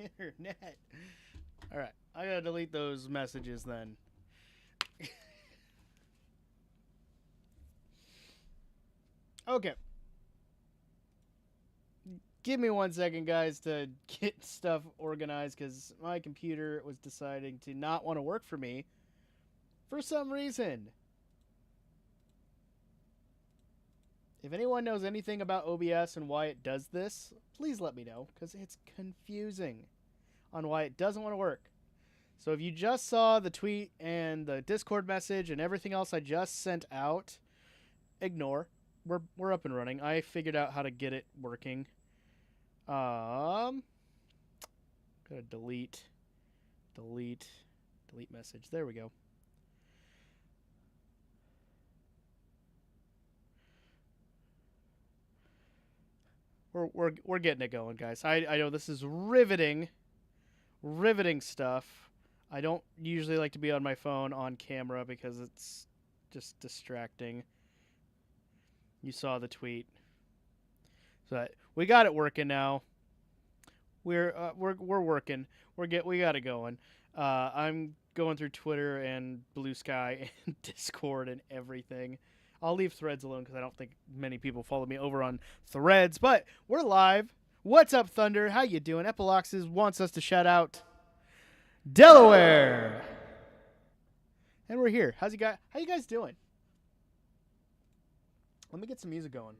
internet. All right, I gotta delete those messages then. Okay. Give me 1 second, guys, to get stuff organized because my computer was deciding to not want to work for me for some reason. If anyone knows anything about OBS and why it does this, please let me know because it's confusing on why it doesn't want to work. So if you just saw the tweet and the Discord message and everything else I just sent out, ignore. We're up and running. I figured out how to get it working. Gotta delete message. There we go. We're getting it going, guys. I know this is riveting stuff. I don't usually like to be on my phone on camera because it's just distracting. You saw the tweet. So we got it working now. We're working. We got it going. I'm going through Twitter and Blue Sky and Discord and everything. I'll leave Threads alone because I don't think many people follow me over on Threads. But we're live. What's up, Thunder? How you doing? Epiloxes wants us to shout out Delaware, and we're here. How you guys doing? Let me get some music going.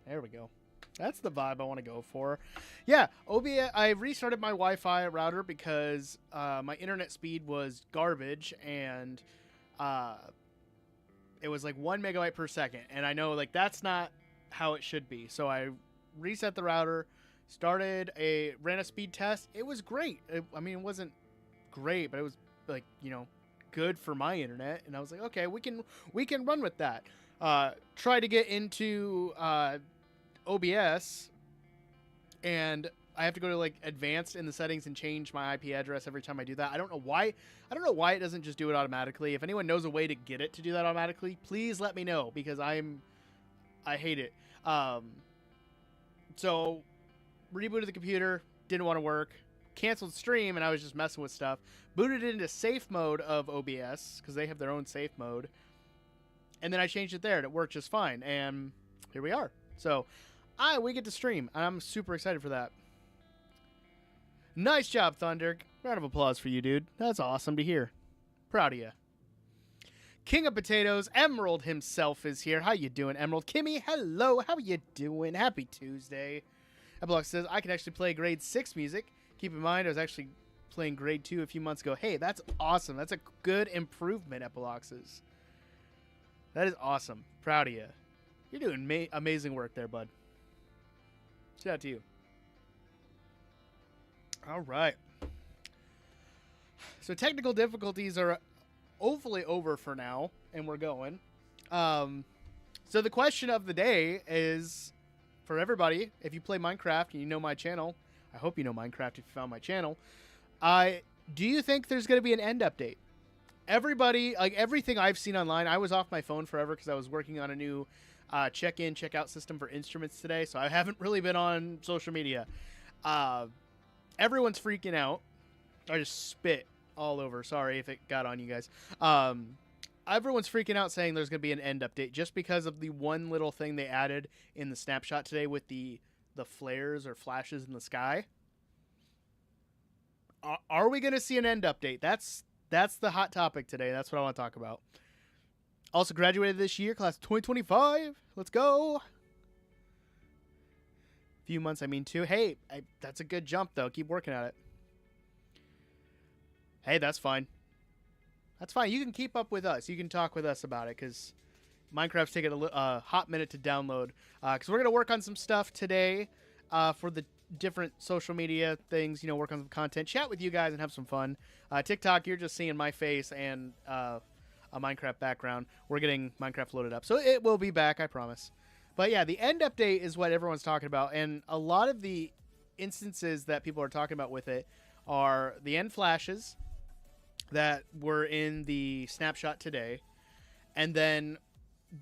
There we go. That's the vibe I want to go for. Yeah, OBS. I restarted my Wi-Fi router because my internet speed was garbage, and it was like 1 megabyte per second. And I know like that's not how it should be. So I reset the router, ran a speed test. It was great. It wasn't great, but it was like, good for my internet. And I was like, okay, we can run with that. Try to get into OBS, and I have to go to like advanced in the settings and change my IP address every time I do that. I don't know why it doesn't just do it automatically. If anyone knows a way to get it to do that automatically, please let me know because I hate it. So rebooted the computer, didn't want to work, canceled stream, and I was just messing with stuff. Booted it into safe mode of OBS because they have their own safe mode. And then I changed it there, and it worked just fine. And here we are. So we get to stream, and I'm super excited for that. Nice job, Thunder. Round of applause for you, dude. That's awesome to hear. Proud of you. King of Potatoes, Emerald himself is here. How you doing, Emerald? Kimmy, hello. How you doing? Happy Tuesday. Eblock says, I can actually play grade 6 music. Keep in mind, I was actually playing grade 2 a few months ago. Hey, that's awesome. That's a good improvement, Epiloxes. That is awesome. Proud of you. You're doing amazing work there, bud. Shout out to you. All right. So technical difficulties are hopefully over for now, and we're going. So the question of the day is, for everybody, if you play Minecraft and you know my channel, I hope you know Minecraft if you found my channel, do you think there's going to be an end update? Everybody, like everything I've seen online, I was off my phone forever because I was working on a new check-in, check-out system for instruments today, so I haven't really been on social media. Everyone's freaking out. I just spit all over. Sorry if it got on you guys. Everyone's freaking out saying there's going to be an end update just because of the one little thing they added in the snapshot today with the flares or flashes in the sky. Are we going to see an end update? That's the hot topic today. That's what I want to talk about. Also graduated this year, class of 2025. Let's go. Few months, too. Hey, that's a good jump, though. Keep working at it. Hey, that's fine. That's fine. You can keep up with us. You can talk with us about it, because Minecraft's taking a hot minute to download. Because we're going to work on some stuff today for the different social media things, work on some content, chat with you guys, and have some fun. TikTok, you're just seeing my face and a Minecraft background. We're getting Minecraft loaded up, so it will be back, I promise. But yeah, the end update is what everyone's talking about, and a lot of the instances that people are talking about with it are the end flashes that were in the snapshot today, and then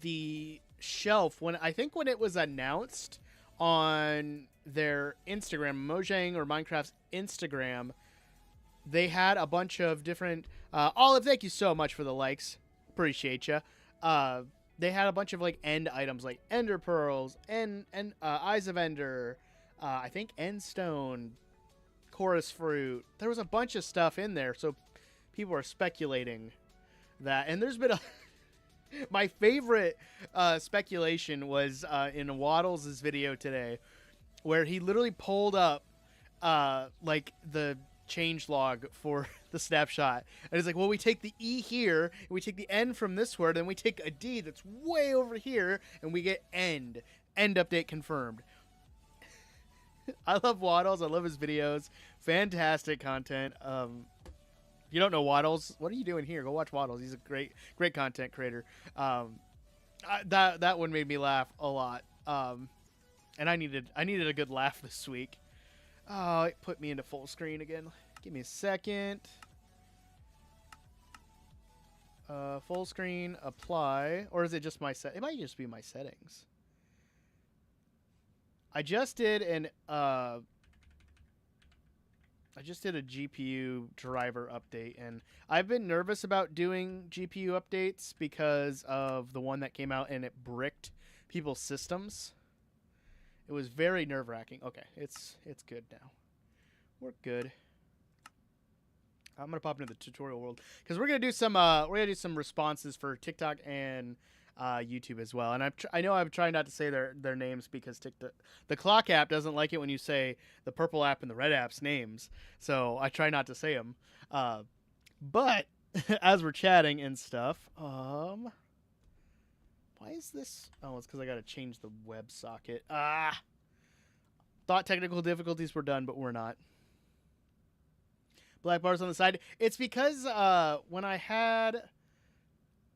the shelf. When it was announced on their Instagram, Mojang or Minecraft's Instagram, they had a bunch of different. Olive, thank you so much for the likes. Appreciate you. They had a bunch of like end items like Ender Pearls, and Eyes of Ender, I think End Stone, Chorus Fruit. There was a bunch of stuff in there, so people are speculating that. And there's been a my favorite speculation was in Waddles' video today, where he literally pulled up like the change log for the snapshot, and it's like, well, we take the E here, and we take the N from this word, and we take a D that's way over here, and we get end update confirmed. I love Waddles. I love his videos. Fantastic content. You don't know Waddles? What are you doing here? Go watch Waddles. He's a great content creator. That one made me laugh a lot. And I needed a good laugh this week. Oh, it put me into full screen again. Give me a second. Full screen, apply, or is it just my set? It might just be my settings. I just did a GPU driver update, and I've been nervous about doing GPU updates because of the one that came out and it bricked people's systems. It was very nerve-wracking. Okay, it's good now. We're good. I'm gonna pop into the tutorial world because we're gonna do some responses for TikTok and YouTube as well. And I know I'm trying not to say their names because the clock app doesn't like it when you say the purple app and the red app's names. So I try not to say them. But as we're chatting and stuff, why is this? Oh, it's because I got to change the web socket. Thought technical difficulties were done, but we're not. Black bars on the side. It's because when I had,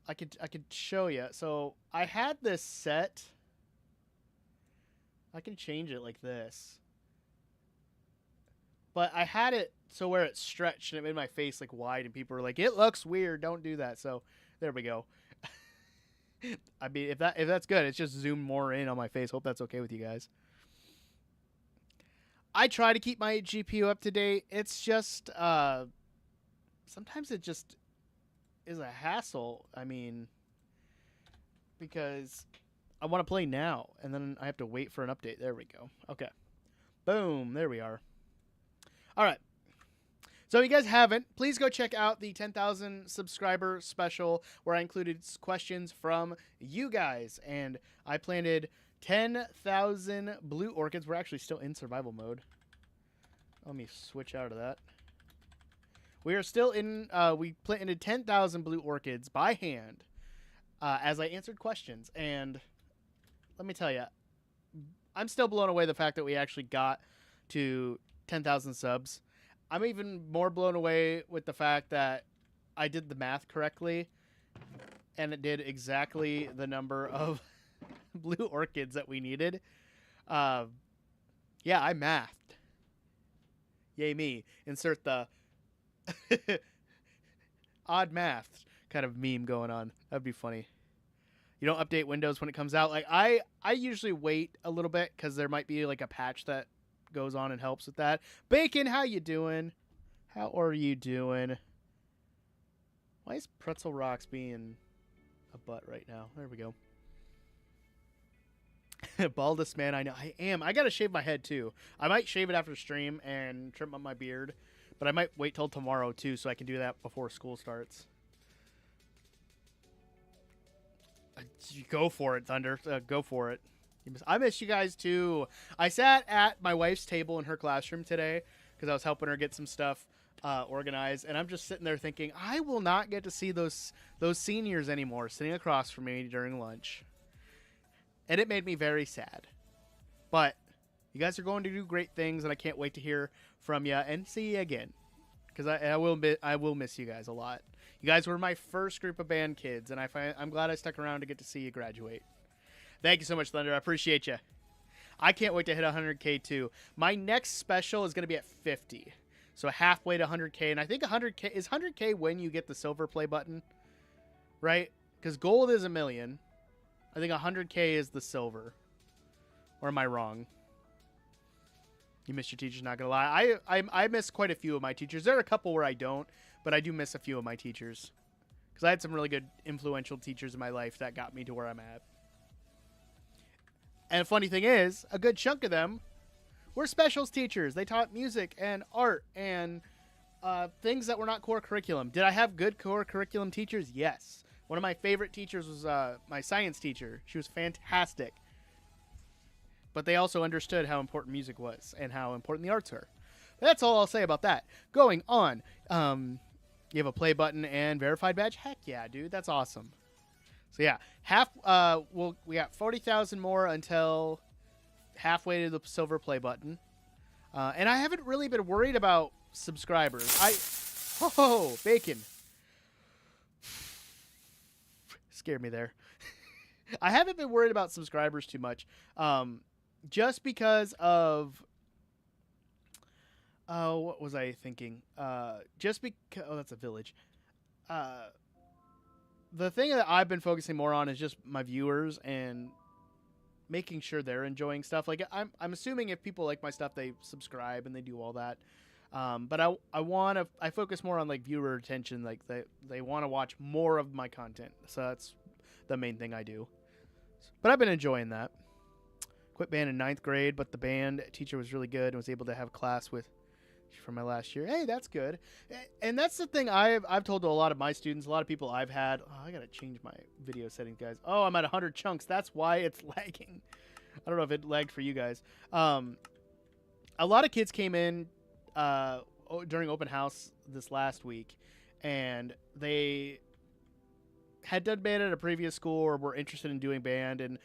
I could show you. So I had this set. I can change it like this, but I had it so where it stretched and it made my face like wide, and people were like, "It looks weird. Don't do that." So there we go. I mean, if that's good, it's just zoomed more in on my face. Hope that's okay with you guys. I try to keep my GPU up to date. It's just sometimes it just is a hassle. I mean, because I want to play now, and then I have to wait for an update. There we go. Okay. Boom. There we are. All right. So if you guys haven't, please go check out the 10,000 subscriber special where I included questions from you guys. And I planted 10,000 blue orchids. We're actually still in survival mode. Let me switch out of that. We are still in, we planted 10,000 blue orchids by hand as I answered questions. And let me tell you, I'm still blown away the fact that we actually got to 10,000 subs. I'm even more blown away with the fact that I did the math correctly and it did exactly the number of blue orchids that we needed. Yeah, I mathed. Yay me. Insert the odd math kind of meme going on. That'd be funny. You don't update Windows when it comes out. Like I usually wait a little bit because there might be like a patch that goes on and helps with that. Bacon, how you doing? How are you doing? Why is Pretzel Rocks being a butt right now? There we go. Baldest man I know. I am. I gotta shave my head too. I might shave it after stream and trim up my beard, but I might wait till tomorrow too so I can do that before school starts. Go for it, Thunder. Go for it. I miss you guys too. I sat at my wife's table in her classroom today because I was helping her get some stuff organized, and I'm just sitting there thinking, I will not get to see those seniors anymore sitting across from me during lunch. And it made me very sad. But you guys are going to do great things, and I can't wait to hear from you and see you again. Because I will miss you guys a lot. You guys were my first group of band kids, and I'm glad I stuck around to get to see you graduate. Thank you so much, Thunder. I appreciate you. I can't wait to hit 100K too. My next special is going to be at 50. So halfway to 100K. And I think 100K is 100K when you get the silver play button, right? Because gold is 1 million. I think 100K is the silver. Or am I wrong? You miss your teachers, not gonna lie. I miss quite a few of my teachers. There are a couple where I don't, but I do miss a few of my teachers. Because I had some really good influential teachers in my life that got me to where I'm at. And the funny thing is, a good chunk of them were specials teachers. They taught music and art and things that were not core curriculum. Did I have good core curriculum teachers? Yes. One of my favorite teachers was my science teacher. She was fantastic. But they also understood how important music was and how important the arts are. That's all I'll say about that. Going on. You have a play button and verified badge? Heck yeah, dude. That's awesome. So yeah, we got 40,000 more until halfway to the silver play button. And I haven't really been worried about subscribers. Oh, bacon. Scared me there. I haven't been worried about subscribers too much. Just because of what was I thinking? Just because that's a village. The thing that I've been focusing more on is just my viewers and making sure they're enjoying stuff. Like I'm assuming if people like my stuff, they subscribe and they do all that. But I focus more on like viewer retention. Like they want to watch more of my content. So that's the main thing I do. But I've been enjoying that. Quit band in 9th grade, but the band teacher was really good and was able to have class with for my last year. Hey, that's good. And that's the thing I've told to a lot of my students, a lot of people I've had. Oh, I got to change my video settings, guys. Oh, I'm at 100 chunks. That's why it's lagging. I don't know if it lagged for you guys. A lot of kids came in during open house this last week, and they had done band at a previous school or were interested in doing band, and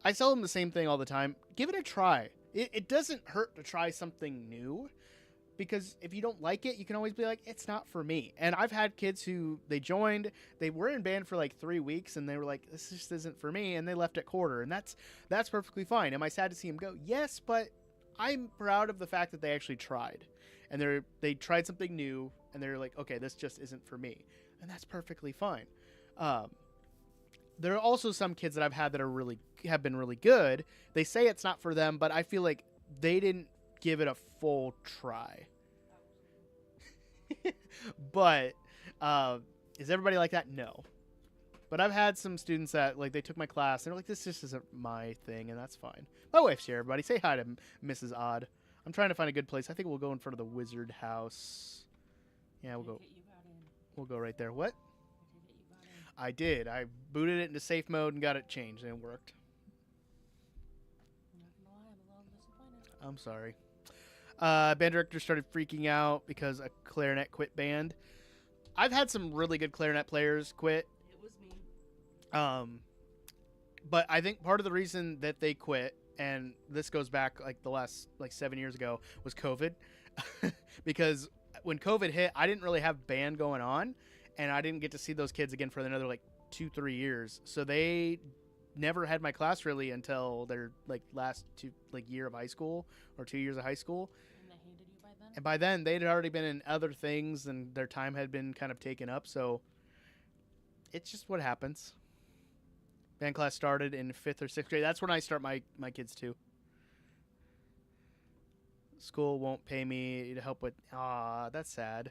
I tell them the same thing all the time. Give it a try. It doesn't hurt to try something new, because if you don't like it, you can always be like, it's not for me. And I've had kids who they joined, they were in band for like 3 weeks, and they were like, this just isn't for me, and they left at quarter, and that's perfectly fine. Am I sad to see them go? Yes, but I'm proud of the fact that they actually tried, and they tried something new, and they're like, okay, this just isn't for me, and that's perfectly fine. There are also some kids that I've had that have been really good. They say it's not for them, but I feel like they didn't give it a full try. But is everybody like that? No. But I've had some students that like they took my class and they're like, this just isn't my thing, and that's fine. My wife's here, everybody. Say hi to Mrs. Odd. I'm trying to find a good place. I think we'll go in front of the wizard house. Yeah, we'll go right there. What? I did. I booted it into safe mode and got it changed, and it worked. I'm sorry. Band director started freaking out because a clarinet quit band. I've had some really good clarinet players quit. It was me. But I think part of the reason that they quit, and this goes back like the last 7 years ago, was COVID. Because when COVID hit, I didn't really have band going on, and I didn't get to see those kids again for another 2-3 years. So they never had my class really until their last year of high school or 2 years of high school. And they hated you by then? And by then they'd already been in other things and their time had been kind of taken up. So it's just what happens. Band class started in 5th or 6th grade. That's when I start my kids too. School won't pay me to help with. That's sad.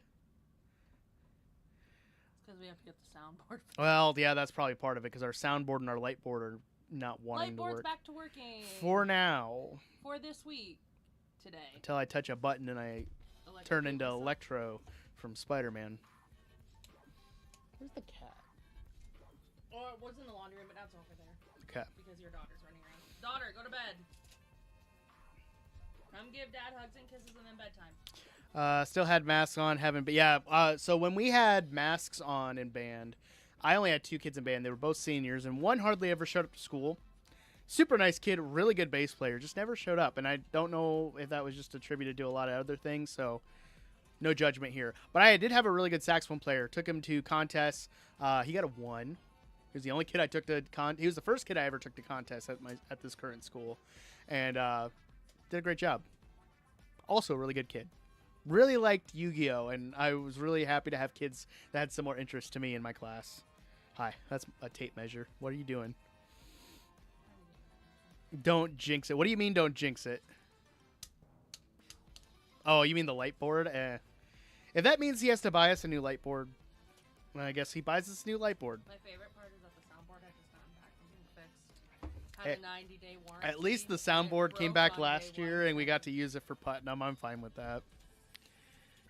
Because we have to get the soundboard. Well, yeah, that's probably part of it, because our soundboard and our light board are not wanting to work. Lightboard's back to working. For now. For this week. Today. Until I touch a button and I turn into Electro from Spider-Man. Where's the cat? Or it was in the laundry room, but now it's over there. Okay. Because your daughter's running around. Daughter, go to bed. Come give dad hugs and kisses and then bedtime. Still had masks on, but yeah. So when we had masks on in band, I only had 2 kids in band. They were both seniors, and one hardly ever showed up to school. Super nice kid, really good bass player, just never showed up. And I don't know if that was just attributed to a lot of other things, so no judgment here. But I did have a really good saxophone player. Took him to contests. He got a 1. He was the only kid I took to he was the first kid I ever took to contests at this current school, and did a great job. Also a really good kid. Really liked Yu-Gi-Oh! And I was really happy to have kids that had similar interest to me in my class. Hi, that's a tape measure. What are you doing? Don't jinx it. What do you mean don't jinx it? Oh, you mean the light board? If that means he has to buy us a new light board, well, I guess he buys us a new light board. My favorite part is that the soundboard had just gotten back and been fixed. Had a 90-day warranty. At least the soundboard came back last year, and we got to use it for Putnam. I'm fine with that.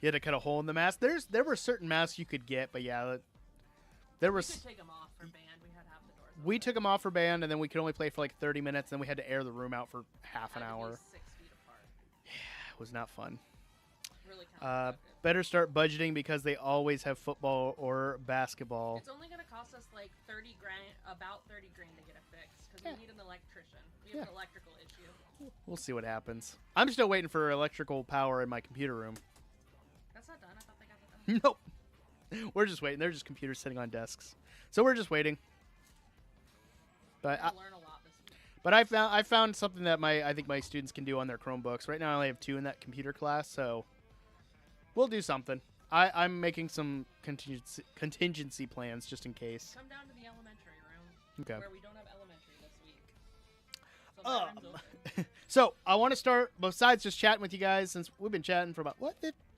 You had to cut a hole in the mask. There were certain masks you could get, but yeah, there was. We could take them off for band. We had half the doors. We took them off for band, and then we could only play for like 30 minutes. Then we had to air the room out for half an hour. 6 feet apart. Yeah, it was not fun. Really counterproductive. Better start budgeting because they always have football or basketball. It's only gonna cost us like 30 grand, about 30 grand to get it fixed because we need an electrician. We have an electrical issue. We'll see what happens. I'm still waiting for electrical power in my computer room. That's not done. I thought they got that done. Nope. We're just waiting. They're just computers sitting on desks. So we're just waiting. But We're gonna learn a lot this week. But I found something that I think my students can do on their Chromebooks. Right now I only have 2 in that computer class, so we'll do something. I'm making some contingency plans just in case. Come down to the elementary room. Okay. Where we don't have elementary this week. So that room's open. So I want to start, besides just chatting with you guys, since we've been chatting for about,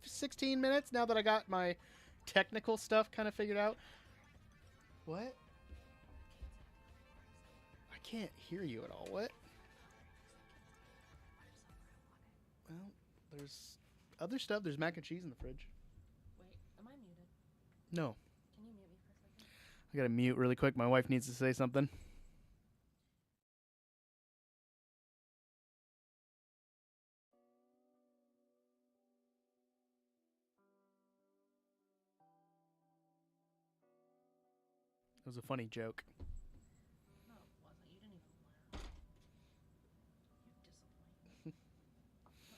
16 minutes now that I got my technical stuff kind of figured out. What? I can't hear you at all. What? Well, there's other stuff. There's mac and cheese in the fridge. Wait, am I muted? No. Can you mute me for a second? I gotta mute really quick. My wife needs to say something. It was a funny joke. No, it wasn't. You didn't even laugh. You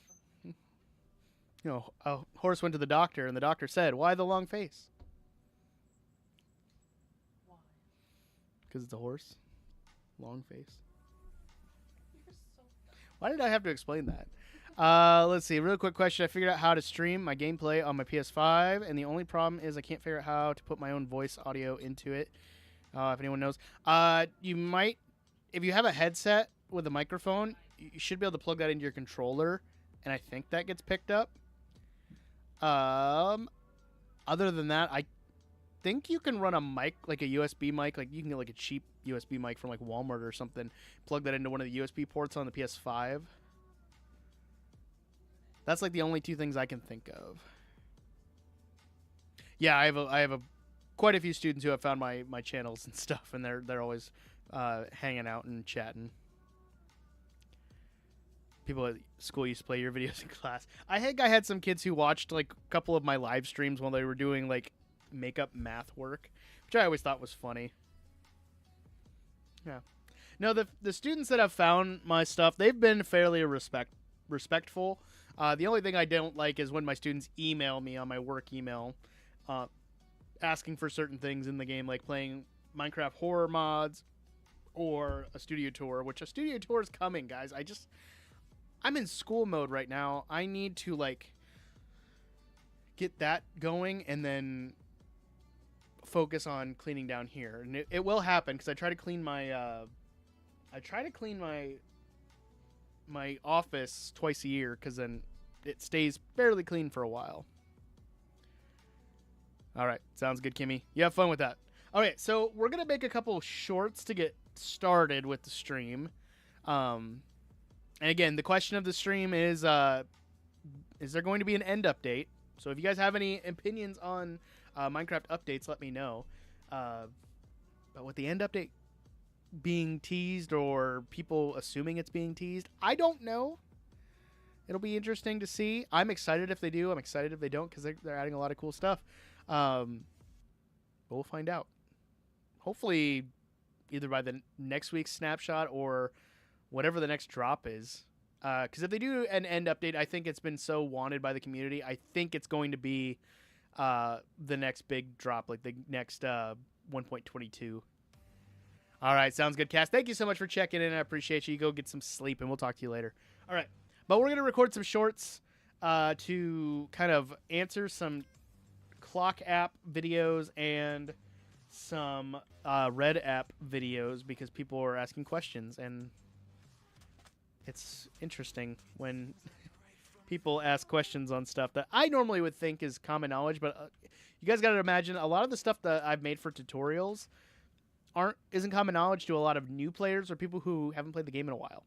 disappoint me. You know, a horse went to the doctor, and the doctor said, "Why the long face?" Why? Because it's a horse. Long face. You're so dumb. Why did I have to explain that? Let's see. Real quick question. I figured out how to stream my gameplay on my PS5, and the only problem is I can't figure out how to put my own voice audio into it. If anyone knows. You might, if you have a headset with a microphone, you should be able to plug that into your controller, and I think that gets picked up. Other than that, I think you can run a mic, like a USB mic, like you can get like a cheap USB mic from like Walmart or something, plug that into one of the USB ports on the PS5. That's like the only 2 things I can think of. Yeah, I have quite a few students who have found my channels and stuff, and they're always hanging out and chatting. People at school used to play your videos in class. I had some kids who watched like a couple of my live streams while they were doing like makeup math work, which I always thought was funny. Yeah. No, the students that have found my stuff, they've been fairly respectful. The only thing I don't like is when my students email me on my work email, asking for certain things in the game, like playing Minecraft horror mods or a studio tour, which a studio tour is coming, guys. I'm in school mode right now. I need to like get that going and then focus on cleaning down here. And it will happen because I try to clean my office twice a year because then it stays fairly clean for a while. All right, sounds good, Kimmy. You have fun with that. All right, so we're gonna make a couple shorts to get started with the stream. And again, the question of the stream is there going to be an end update? So if you guys have any opinions on Minecraft updates, let me know. But with the end update being teased or people assuming it's being teased, I don't know. It'll be interesting to see. I'm excited if they do. I'm excited if they don't because they're adding a lot of cool stuff. But we'll find out. Hopefully either by the next week's snapshot or whatever the next drop is. Because if they do an end update, I think it's been so wanted by the community. I think it's going to be the next big drop, like the next 1.22. All right, sounds good, Cass. Thank you so much for checking in. I appreciate you. You go get some sleep, and we'll talk to you later. All right, but we're going to record some shorts to kind of answer some clock app videos and some red app videos because people are asking questions, and It's interesting when people ask questions on stuff that I normally would think is common knowledge, but you guys got to imagine a lot of the stuff that I've made for tutorials isn't common knowledge to a lot of new players or people who haven't played the game in a while.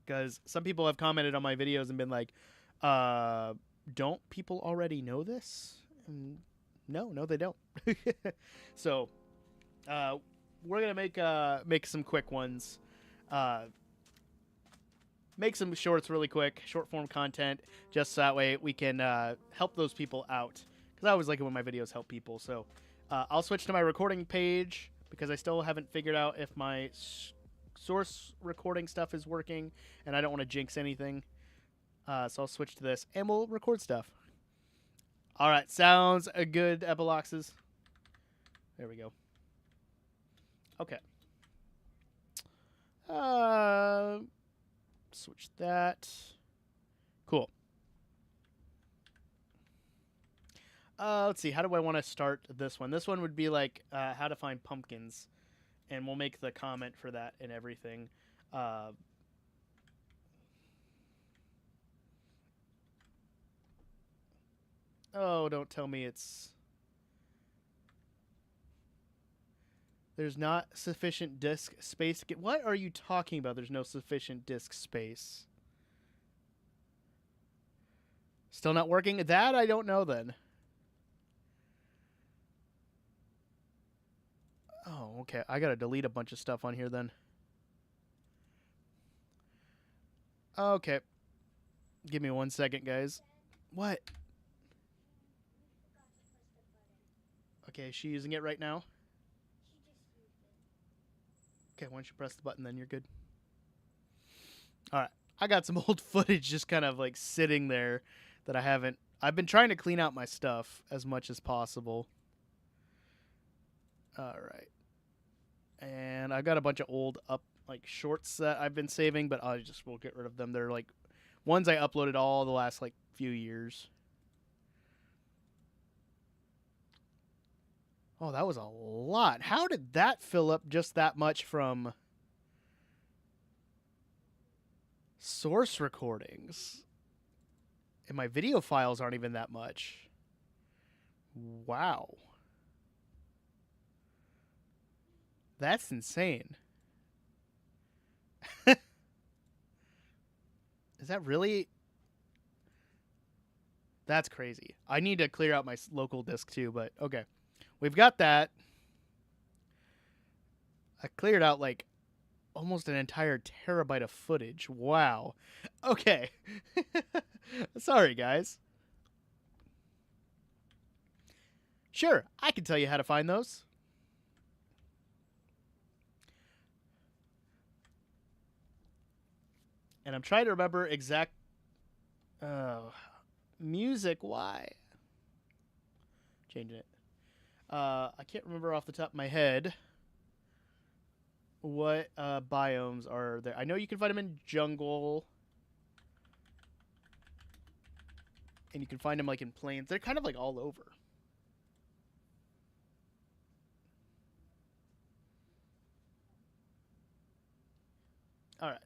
Because some people have commented on my videos and been like, don't people already know this? And no, they don't. So we're gonna make some quick ones. Make some shorts really quick, short form content, just so that way we can help those people out. Because I always like it when my videos help people. So I'll switch to my recording page because I still haven't figured out if my source recording stuff is working, and I don't want to jinx anything. So I'll switch to this, and we'll record stuff. All right, sounds good, Epiloxes. There we go. Okay. Switch that. Cool. Let's see. How do I want to start this one? This one would be like how to find pumpkins, and we'll make the comment for that and everything. Oh, don't tell me there's not sufficient disk space. What are you talking about? There's no sufficient disk space. Still not working? That I don't know then. Oh, okay. I gotta delete a bunch of stuff on here then. Okay. Give me 1 second, guys. What? Okay, is she using it right now? Okay, once you press the button, then you're good. All right. I got some old footage just kind of like sitting there that I haven't. I've been trying to clean out my stuff as much as possible. All right. And I've got a bunch of old shorts that I've been saving, but I just will get rid of them. They're like ones I uploaded all the last like few years. Oh, that was a lot. How did that fill up just that much from source recordings? And my video files aren't even that much. Wow. That's insane. Is that really? That's crazy. I need to clear out my local disk too, but okay. We've got that. I cleared out like almost an entire terabyte of footage. Wow. Okay. Sorry, guys. Sure, I can tell you how to find those. And I'm trying to remember exact music. Why? Changing it. I can't remember off the top of my head what biomes are there. I know you can find them in jungle. And you can find them like in plains. They're kind of like all over. All right.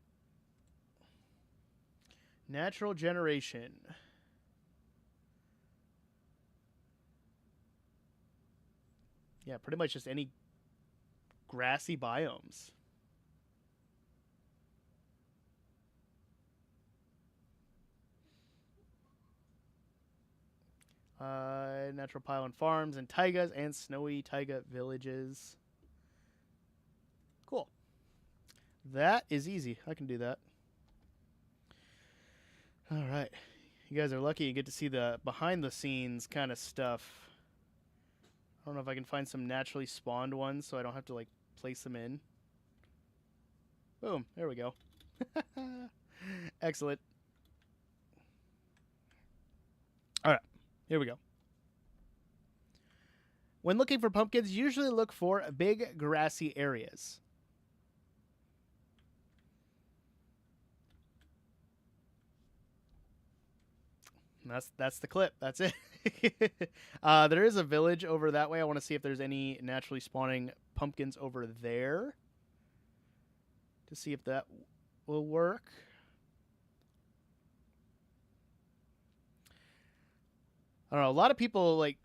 Natural generation. Yeah, pretty much just any grassy biomes. Natural pylon farms and taigas and snowy taiga villages. Cool. That is easy. I can do that. All right. You guys are lucky you get to see the behind the scenes kind of stuff. I don't know if I can find some naturally spawned ones so I don't have to like place them in. Boom. There we go. Excellent. All right. Here we go. When looking for pumpkins, usually look for big grassy areas. That's the clip. That's it. There is a village over that way. I want to see if there's any naturally spawning pumpkins over there to see if that will work. I don't know. A lot of people like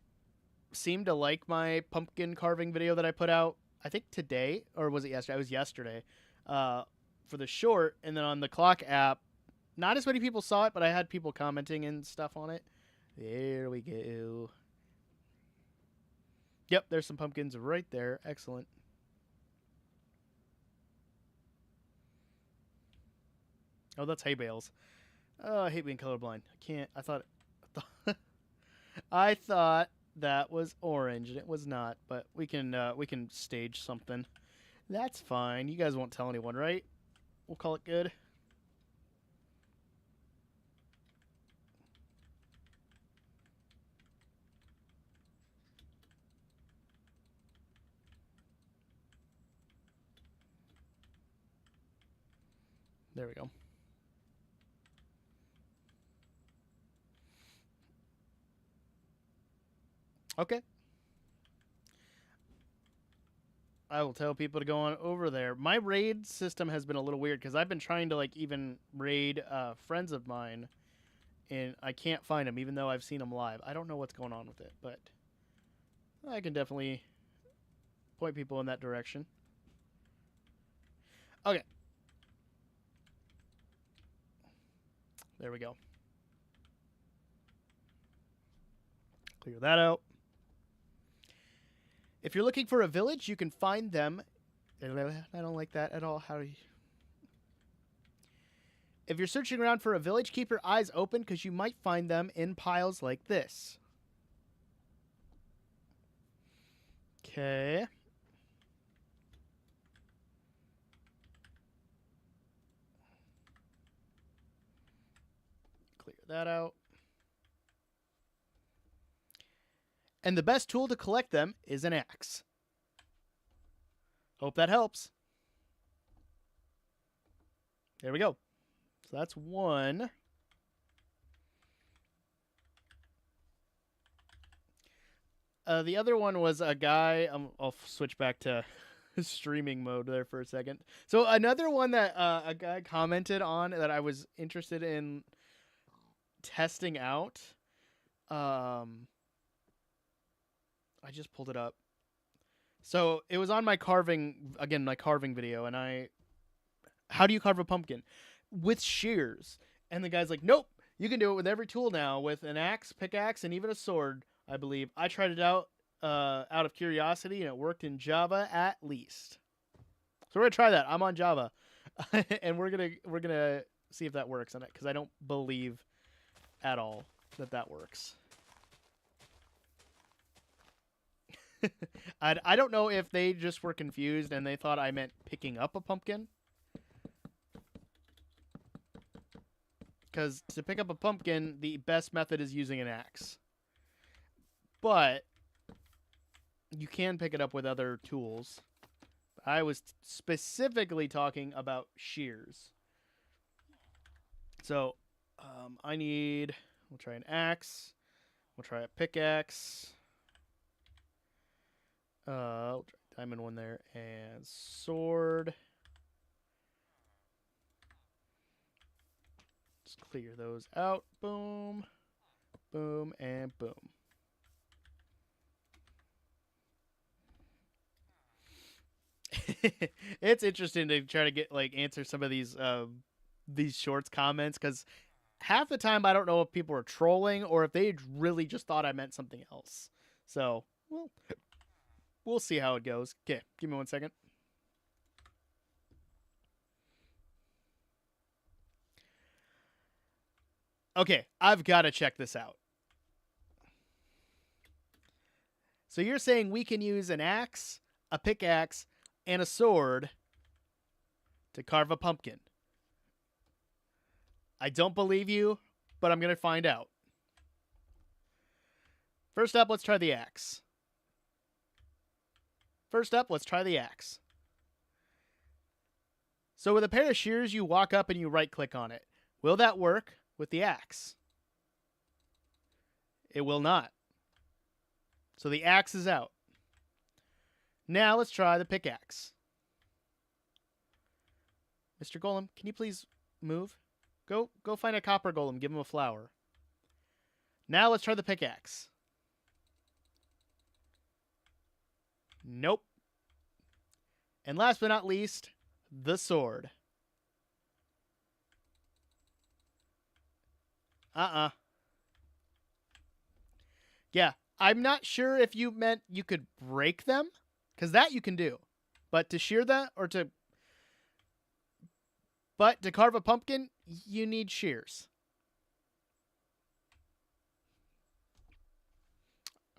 seem to like my pumpkin carving video that I put out. I think today, or was it yesterday? It was yesterday, uh, for the short. And then on the clock app, not as many people saw it, but I had people commenting and stuff on it. There we go. Yep, there's some pumpkins right there. Excellent. Oh, that's hay bales. Oh, I hate being colorblind. I can't. I thought that was orange, and it was not. But we can stage something. That's fine. You guys won't tell anyone, right? We'll call it good. There we go. Okay. I will tell people to go on over there. My raid system has been a little weird because I've been trying to like even raid friends of mine, and I can't find them even though I've seen them live. I don't know what's going on with it, but I can definitely point people in that direction. Okay. There we go. Clear that out. If you're looking for a village, you can find them. I don't like that at all. How do you... If you're searching around for a village, keep your eyes open because you might find them in piles like this. Okay. Clear that out. And the best tool to collect them is an axe. Hope that helps. There we go. So that's one. The other one was a guy. I'll switch back to streaming mode there for a second. So another one that a guy commented on that I was interested in testing out. I just pulled it up. So it was on my carving video, and how do you carve a pumpkin? With shears. And the guy's like, nope, you can do it with every tool now, with an axe, pickaxe, and even a sword, I believe. I tried it out of curiosity, and it worked in Java at least. So we're gonna try that. I'm on Java, and we're gonna see if that works on it, because I don't believe at all that works. I don't know if they just were confused and they thought I meant picking up a pumpkin. Because to pick up a pumpkin, the best method is using an axe. But you can pick it up with other tools. I was specifically talking about shears. So we'll try an axe. We'll try a pickaxe. Diamond one there, and sword. Just clear those out. Boom, boom, and boom. It's interesting to try to get answer some of these shorts comments, because half the time I don't know if people are trolling or if they really just thought I meant something else. So, well, we'll see how it goes. Okay, give me 1 second. Okay, I've got to check this out. So you're saying we can use an axe, a pickaxe, and a sword to carve a pumpkin. I don't believe you, but I'm going to find out. First up, let's try the axe. So with a pair of shears, you walk up and you right-click on it. Will that work with the axe? It will not. So the axe is out. Now let's try the pickaxe. Mr. Golem, can you please move? Go find a copper golem. Give him a flower. Now let's try the pickaxe. Nope. And last but not least, the sword. Yeah, I'm not sure if you meant you could break them, because that you can do. But to shear that, or to... But to carve a pumpkin, you need shears.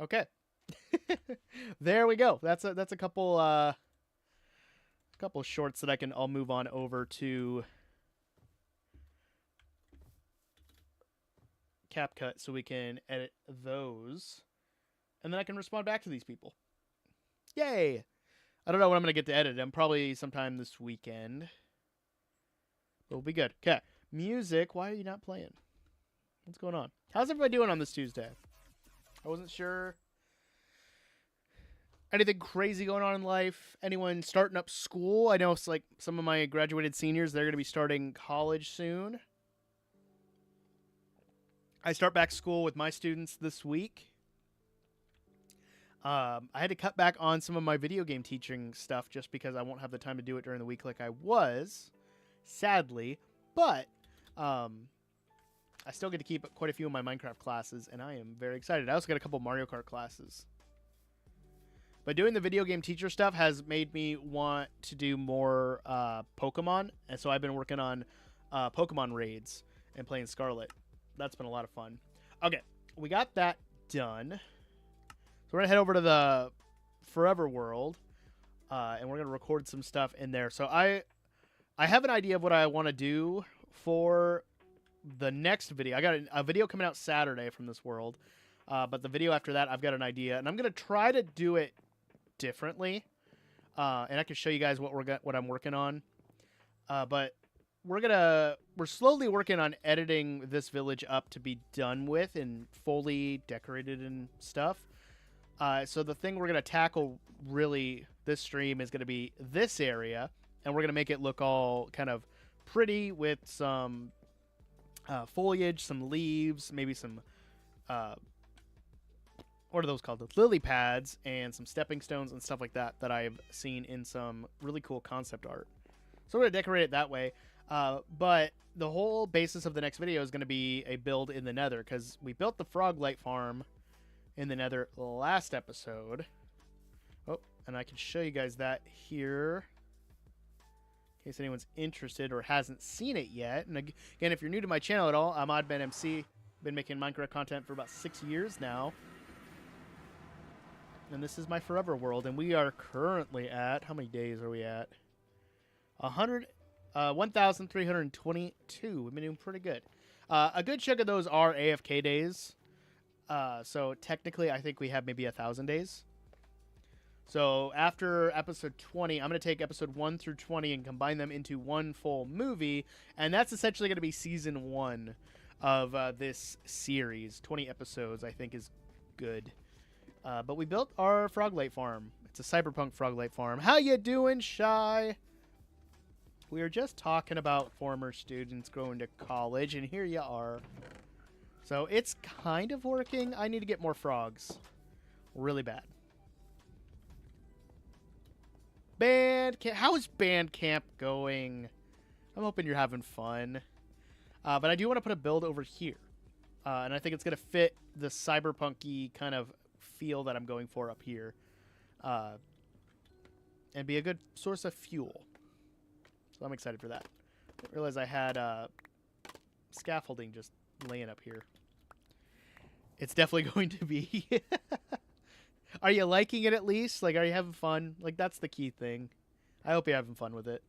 Okay. There we go. That's a couple shorts that I'll move on over to CapCut so we can edit those. And then I can respond back to these people. Yay! I don't know when I'm going to get to edit them. Probably sometime this weekend. But we'll be good. Okay. Music. Why are you not playing? What's going on? How's everybody doing on this Tuesday? I wasn't sure. Anything crazy going on in life? Anyone starting up school? I know it's like some of my graduated seniors, they're going to be starting college soon. I start back school with my students this week. I had to cut back on some of my video game teaching stuff just because I won't have the time to do it during the week like I was, sadly. But I still get to keep quite a few of my Minecraft classes, and I am very excited. I also got a couple Mario Kart classes. But doing the video game teacher stuff has made me want to do more Pokemon, and so I've been working on Pokemon raids and playing Scarlet. That's been a lot of fun. Okay, we got that done. So we're going to head over to the Forever World, and we're going to record some stuff in there. So I have an idea of what I want to do for the next video. I got a video coming out Saturday from this world, but the video after that, I've got an idea, and I'm going to try to do it differently, and I can show you guys what I'm working on. But we're slowly working on editing this village up to be done with and fully decorated and stuff. So the thing we're going to tackle really this stream is going to be this area, and we're going to make it look all kind of pretty with some foliage, some leaves, maybe some, what are those called? The lily pads, and some stepping stones and stuff like that that I've seen in some really cool concept art. So we're going to decorate it that way. But the whole basis of the next video is going to be a build in the nether, because we built the frog light farm in the nether last episode. Oh, and I can show you guys that here in case anyone's interested or hasn't seen it yet. And again, if you're new to my channel at all, I'm OddBenMC. Been making Minecraft content for about 6 years now. And this is my Forever World, and we are currently at, how many days are we at? 1,322. We've been doing pretty good. A good chunk of those are AFK days. So technically, I think we have maybe 1,000 days. So after episode 20, I'm going to take episode 1 through 20 and combine them into one full movie. And that's essentially going to be season 1 of this series. 20 episodes, I think, is good. But we built our Froglight farm. It's a cyberpunk Froglight farm. How you doing, Shy? We were just talking about former students going to college, and here you are. So it's kind of working. I need to get more frogs. Really bad. How is band camp going? I'm hoping you're having fun. But I do want to put a build over here. And I think it's going to fit the cyberpunk-y kind of feel that I'm going for up here. And be a good source of fuel. So I'm excited for that. I didn't realize I had scaffolding just laying up here. It's definitely going to be. Are you liking it at least? Like, are you having fun? Like, that's the key thing. I hope you're having fun with it.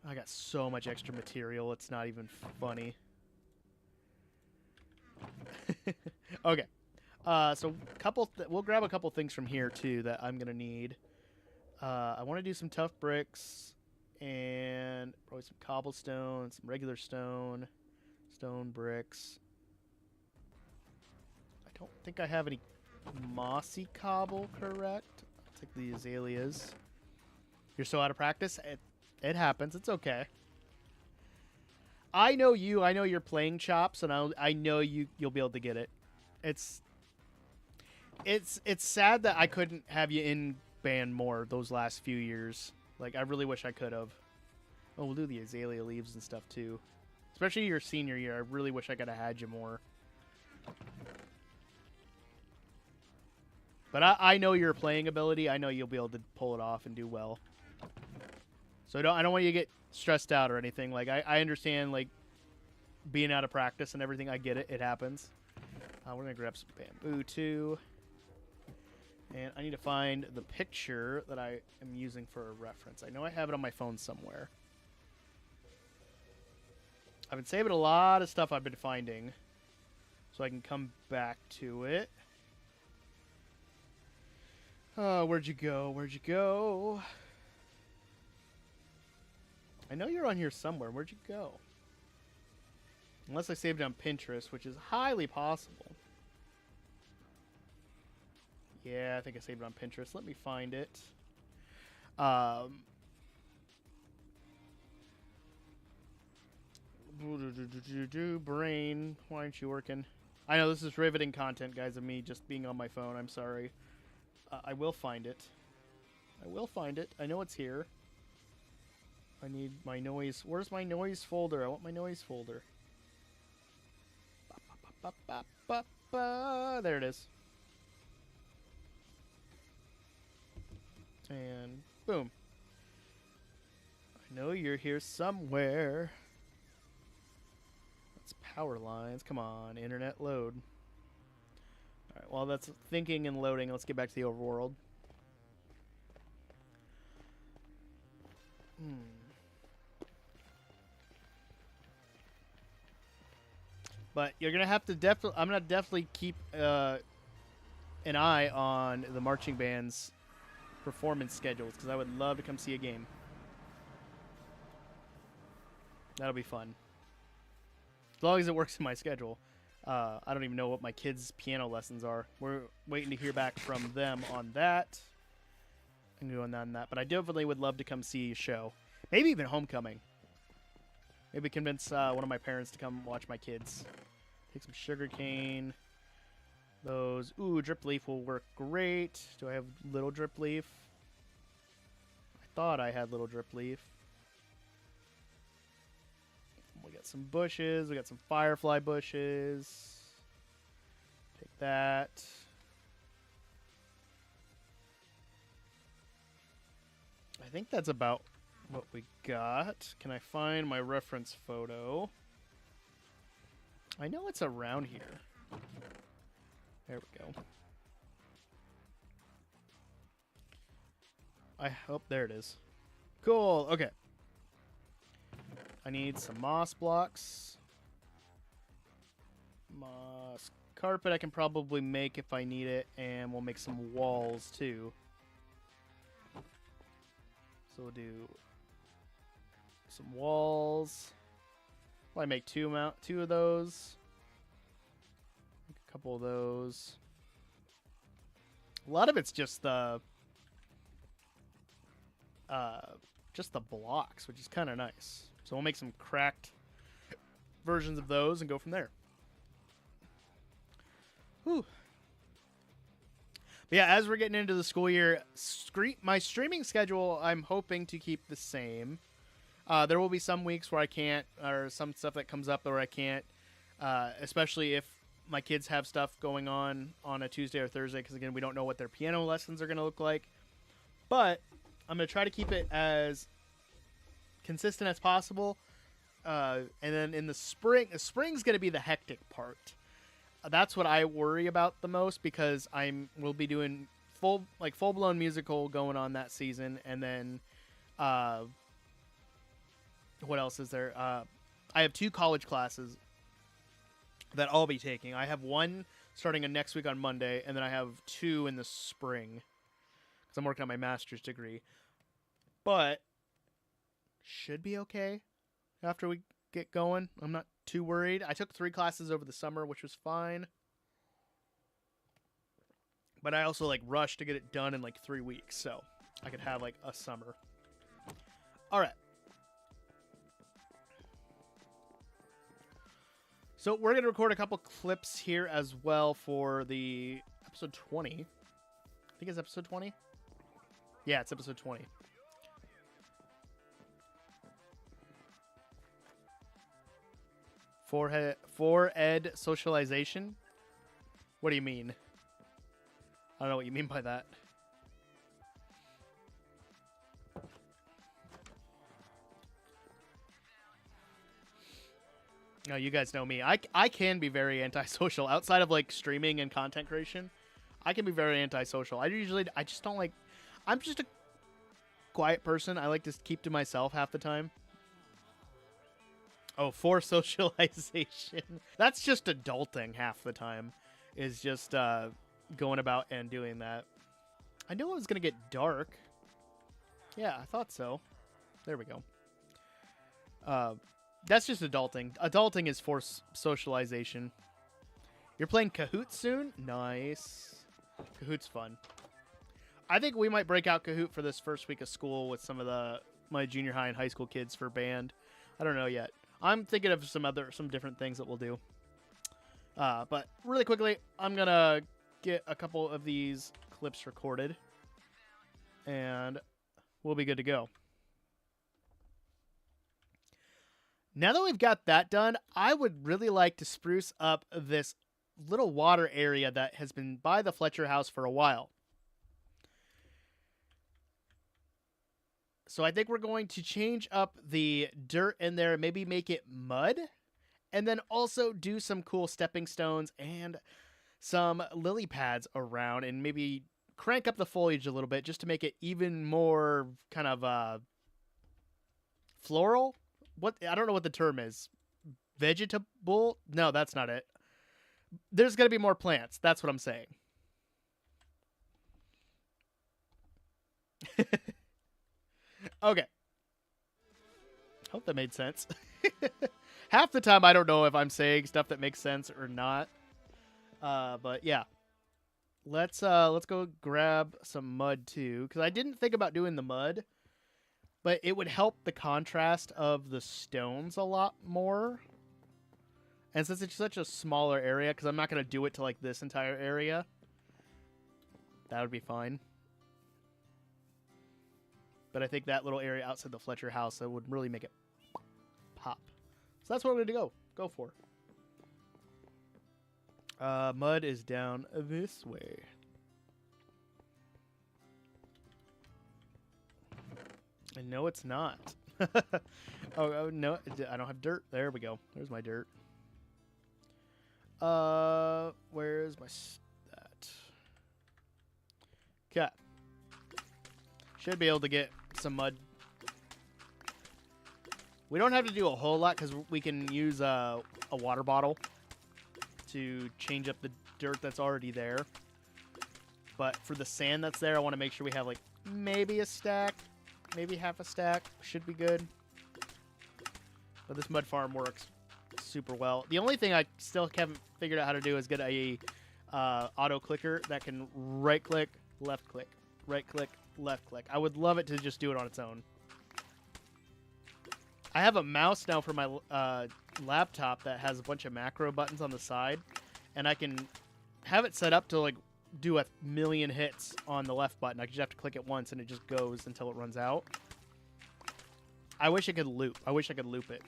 I got so much extra material, it's not even funny. Okay. So we'll grab a couple things from here, too, that I'm going to need. I want to do some tough bricks and probably some cobblestone, some regular stone, stone bricks. I don't think I have any mossy cobble, correct? I'll take the azaleas. You're so out of practice? It happens. It's okay. I know you. I know your playing chops, and I know you'll be able to get it. It's sad that I couldn't have you in band more those last few years. Like I really wish I could have. Oh, we'll do the azalea leaves and stuff too. Especially your senior year. I really wish I could have had you more. But I know your playing ability. I know you'll be able to pull it off and do well. So I don't want you to get stressed out or anything. Like I understand like being out of practice and everything. I get it. It happens. We're gonna grab some bamboo too. And I need to find the picture that I am using for a reference. I know I have it on my phone somewhere. I've been saving a lot of stuff I've been finding, so I can come back to it. Where'd you go? Where'd you go? I know you're on here somewhere. Where'd you go? Unless I saved it on Pinterest, which is highly possible. Yeah, I think I saved it on Pinterest. Let me find it. Brain, why aren't you working? I know this is riveting content, guys, of me just being on my phone. I'm sorry. I will find it. I will find it. I know it's here. I need my noise. Where's my noise folder? I want my noise folder. There it is. And boom. I know you're here somewhere. That's power lines. Come on, internet load. Alright, while that's thinking and loading, let's get back to the overworld. But you're gonna have to I'm gonna definitely keep an eye on the marching band's performance schedules because I would love to come see a game. That'll be fun. As long as it works in my schedule. I don't even know what my kids' piano lessons are. We're waiting to hear back from them on that. And going on that. But I definitely would love to come see a show. Maybe even homecoming. Maybe convince one of my parents to come watch my kids. Take some sugar cane. Those. Ooh, drip leaf will work great. Do I have little drip leaf? I thought I had little drip leaf. We got some bushes. We got some firefly bushes. Take that. I think that's about what we got. Can I find my reference photo? I know it's around here. There we go. I hope there it is. Cool. Okay. I need some moss blocks. Moss carpet I can probably make if I need it, and we'll make some walls too. So we'll do some walls. Well, I make two of those. Make a couple of those. A lot of it's just the blocks, which is kind of nice. So we'll make some cracked versions of those and go from there. Whew. But yeah, as we're getting into the school year, my streaming schedule, I'm hoping to keep the same. There will be some weeks where I can't, or some stuff that comes up where I can't, especially if my kids have stuff going on a Tuesday or Thursday, because again, we don't know what their piano lessons are going to look like. But I'm going to try to keep it as consistent as possible. And then in the spring's going to be the hectic part. That's what I worry about the most, because we'll be doing full-blown musical going on that season. And then what else is there? I have 2 college classes that I'll be taking. I have one starting next week on Monday, and then I have 2 in the spring because I'm working on my master's degree. But should be okay after we get going. I'm not too worried. I took 3 classes over the summer, which was fine. But I also rushed to get it done in 3 weeks, so I could have a summer. All right. So we're gonna record a couple clips here as well for the episode 20. I think it's episode 20. Yeah, it's episode 20. For ed socialization. What do you mean? I don't know what you mean by that. No, you guys know me. I can be very antisocial outside of like streaming and content creation. I can be very antisocial. I just don't like. I'm just a quiet person. I like to keep to myself half the time. Oh, for socialization. That's just adulting half the time. Is just going about and doing that. I knew it was gonna get dark. Yeah, I thought so. There we go. That's just adulting. Adulting is for socialization. You're playing Kahoot soon? Nice. Kahoot's fun. I think we might break out Kahoot for this first week of school with some of my junior high and high school kids for band. I don't know yet. I'm thinking of some different things that we'll do. But really quickly, I'm gonna get a couple of these clips recorded, and we'll be good to go. Now that we've got that done, I would really like to spruce up this little water area that has been by the Fletcher house for a while. So I think we're going to change up the dirt in there, maybe make it mud, and then also do some cool stepping stones and some lily pads around, and maybe crank up the foliage a little bit just to make it even more kind of floral. What, I don't know what the term is. Vegetable? No, that's not it. There's going to be more plants. That's what I'm saying. Okay. Hope that made sense. Half the time I don't know if I'm saying stuff that makes sense or not. But yeah. Let's go grab some mud too, cuz I didn't think about doing the mud, but it would help the contrast of the stones a lot more. And since it's such a smaller area, cuz I'm not going to do it to like this entire area, that would be fine. But I think that little area outside the Fletcher house, that would really make it pop. So that's what we're going to go for. Mud is down this way. And no, it's not. Oh, no, I don't have dirt. There we go. There's my dirt. Where's my that? Okay. Should be able to get some mud. We don't have to do a whole lot because we can use a water bottle to change up the dirt that's already there. But for the sand that's there, I want to make sure we have like maybe a stack, maybe half a stack. Should be good. But this mud farm works super well. The only thing I still haven't figured out how to do is get a auto clicker that can right click, left click, right click, left click. I would love it to just do it on its own. I have a mouse now for my laptop that has a bunch of macro buttons on the side, and I can have it set up to like do 1,000,000 hits on the left button. I just have to click it once and it just goes until it runs out. I wish I could loop. I wish I could loop it.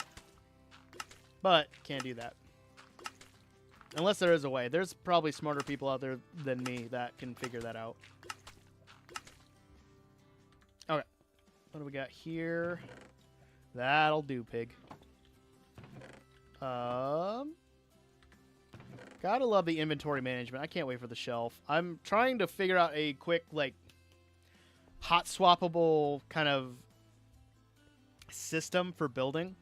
But can't do that. Unless there is a way. There's probably smarter people out there than me that can figure that out. Okay. What do we got here? That'll do, pig. Gotta love the inventory management. I can't wait for the shelf. I'm trying to figure out a quick, like, hot swappable kind of system for building.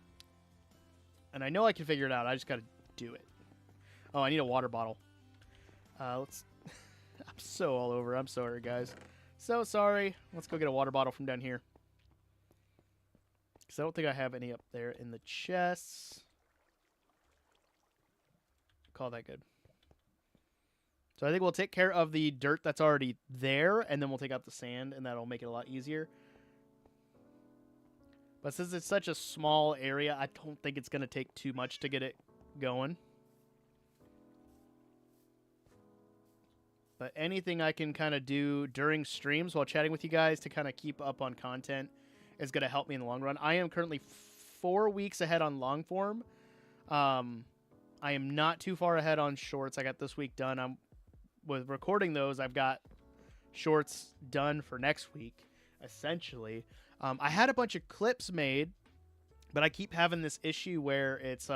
And I know I can figure it out. I just gotta do it. Oh, I need a water bottle. Let's... I'm so all over. I'm sorry, guys. So sorry. Let's go get a water bottle from down here. Because I don't think I have any up there in the chests. Call that good. So I think we'll take care of the dirt that's already there, and then we'll take out the sand, and that'll make it a lot easier. But since it's such a small area, I don't think it's going to take too much to get it going. But anything I can kind of do during streams while chatting with you guys to kind of keep up on content is going to help me in the long run. I am currently 4 weeks ahead on long form. I am not too far ahead on shorts. I got this week done. With recording those, I've got shorts done for next week, essentially. I had a bunch of clips made, but I keep having this issue where it's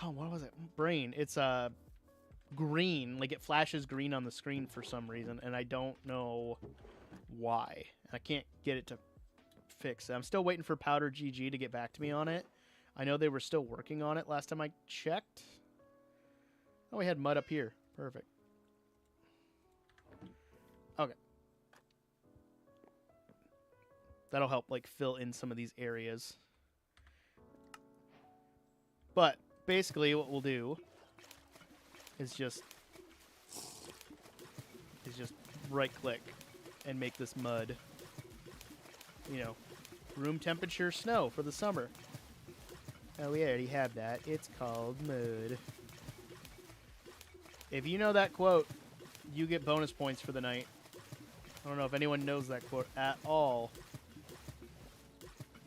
oh, what was it? Brain. It's green. Like, it flashes green on the screen for some reason, and I don't know why. I can't get it to fix it. I'm still waiting for Powder GG to get back to me on it. I know they were still working on it last time I checked. Oh, we had mud up here. Perfect. Okay. That'll help, like, fill in some of these areas. But basically what we'll do is just right click and make this mud, you know, room temperature snow for the summer. Oh, we already have that. It's called mud. If you know that quote, you get bonus points for the night. I don't know if anyone knows that quote at all,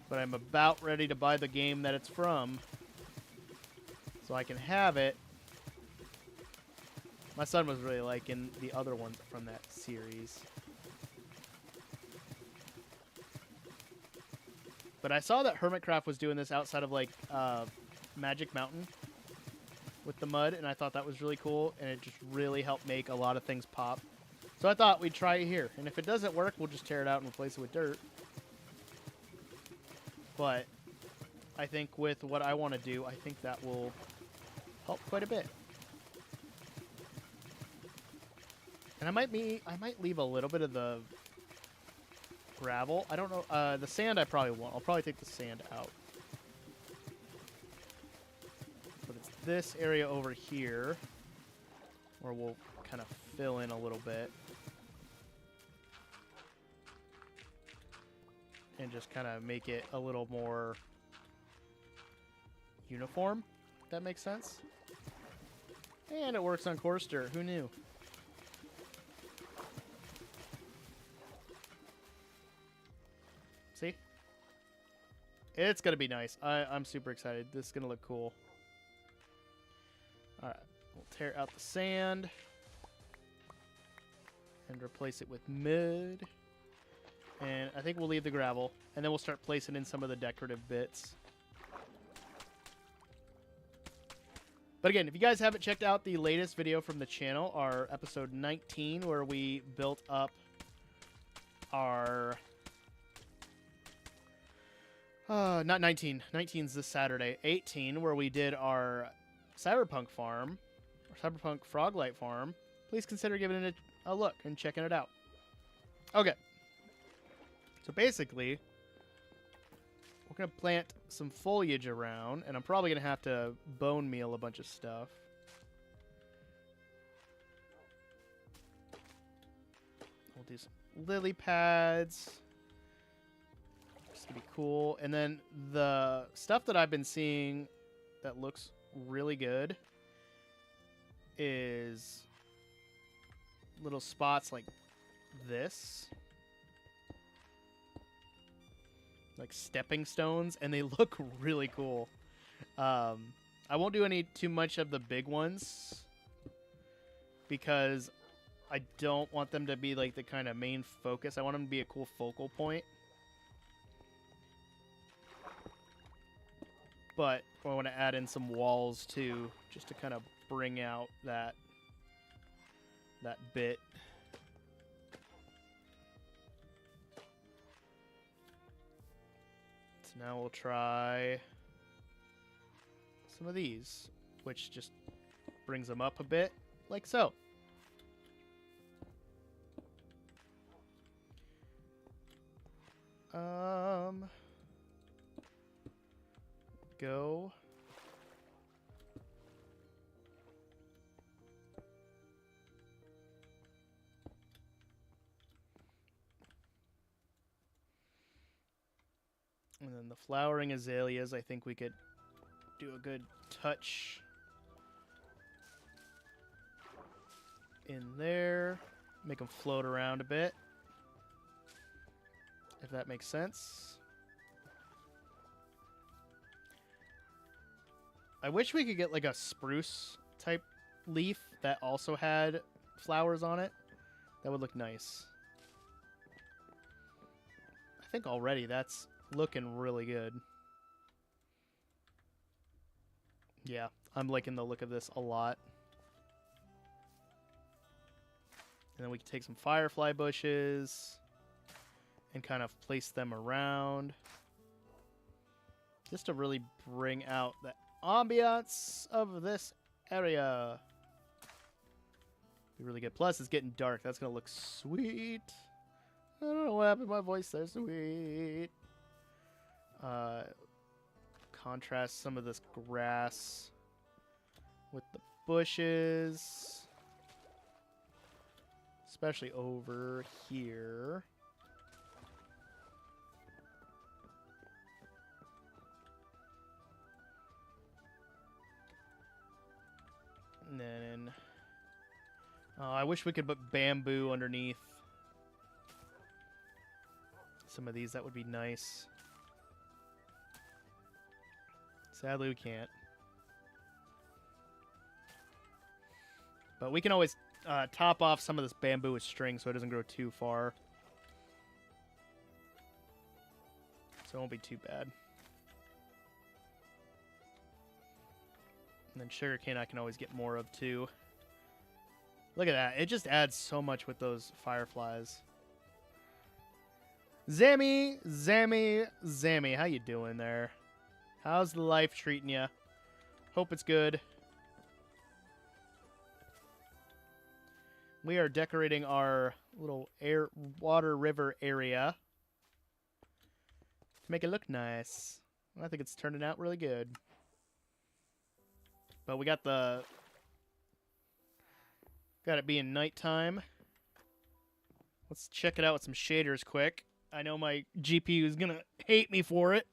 but I'm about ready to buy the game that it's from so I can have it. My son was really liking the other ones from that series. But I saw that Hermitcraft was doing this outside of, like, Magic Mountain with the mud, and I thought that was really cool, and it just really helped make a lot of things pop. So I thought we'd try it here, and if it doesn't work, we'll just tear it out and replace it with dirt. But I think with what I want to do, I think that will help quite a bit. And I might leave a little bit of the gravel. I don't know. The sand I probably won't. I'll probably take the sand out. But it's this area over here where we'll kind of fill in a little bit. And just kind of make it a little more uniform, if that makes sense. And it works on coarse dirt. Who knew? See? It's going to be nice. I'm super excited. This is going to look cool. Alright. We'll tear out the sand. And replace it with mud. And I think we'll leave the gravel. And then we'll start placing in some of the decorative bits. But again, if you guys haven't checked out the latest video from the channel, our episode 19, where we built up our... not 19. 19's this Saturday. 18, where we did our Cyberpunk farm, or Cyberpunk Froglight farm. Please consider giving it a look and checking it out. Okay. So basically, we're going to plant some foliage around, and I'm probably going to have to bone meal a bunch of stuff. We'll do some lily pads. This is going to be cool. And then the stuff that I've been seeing that looks really good is little spots like this. Like stepping stones, and they look really cool. I won't do too much of the big ones because I don't want them to be like the kind of main focus. I want them to be a cool focal point. But I want to add in some walls too, just to kind of bring out that bit. Now we'll try some of these, which just brings them up a bit, like so. Go. And then the flowering azaleas, I think we could do a good touch in there. Make them float around a bit. If that makes sense. I wish we could get like a spruce type leaf that also had flowers on it. That would look nice. I think already that's looking really good. Yeah, I'm liking the look of this a lot. And then we can take some firefly bushes and kind of place them around. Just to really bring out the ambiance of this area. Be really good. Plus, it's getting dark. That's going to look sweet. I don't know what happened to my voice there. Sweet. Contrast some of this grass with the bushes. Especially over here. And then... I wish we could put bamboo underneath some of these. That would be nice. Sadly, we can't. But we can always top off some of this bamboo with string so it doesn't grow too far. So it won't be too bad. And then sugarcane I can always get more of too. Look at that. It just adds so much with those fireflies. Zammy, Zammy, Zammy. How you doing there? How's the life treating you? Hope it's good. We are decorating our little water river area to make it look nice. I think it's turning out really good. But we got it being nighttime. Let's check it out with some shaders quick. I know my GPU is gonna hate me for it.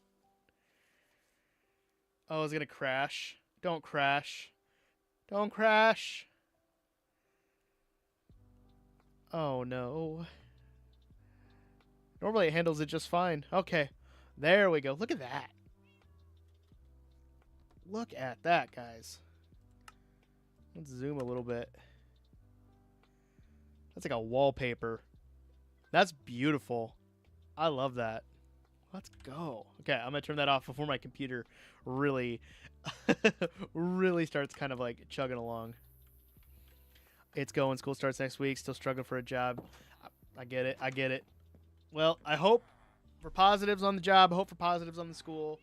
Oh, it's gonna crash. Don't crash. Don't crash. Oh no. Normally it handles it just fine. Okay. There we go. Look at that. Look at that, guys. Let's zoom a little bit. That's like a wallpaper. That's beautiful. I love that. Let's go. Okay, I'm going to turn that off before my computer really, really starts kind of like chugging along. It's going. School starts next week. Still struggling for a job. I get it. I get it. Well, I hope for positives on the job. I hope for positives on the school.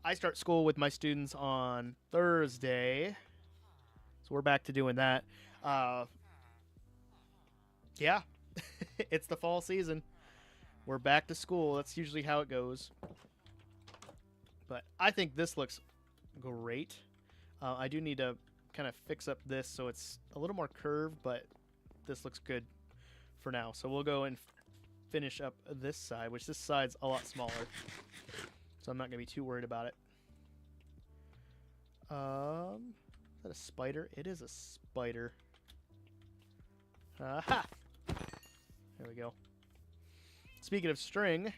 I start school with my students on Thursday. So we're back to doing that. Yeah, it's the fall season. We're back to school. That's usually how it goes. But I think this looks great. I do need to kind of fix up this so it's a little more curved, but this looks good for now. So we'll go and finish up this side, which this side's a lot smaller. So I'm not going to be too worried about it. Is that a spider? It is a spider. Aha! There we go. Speaking of string,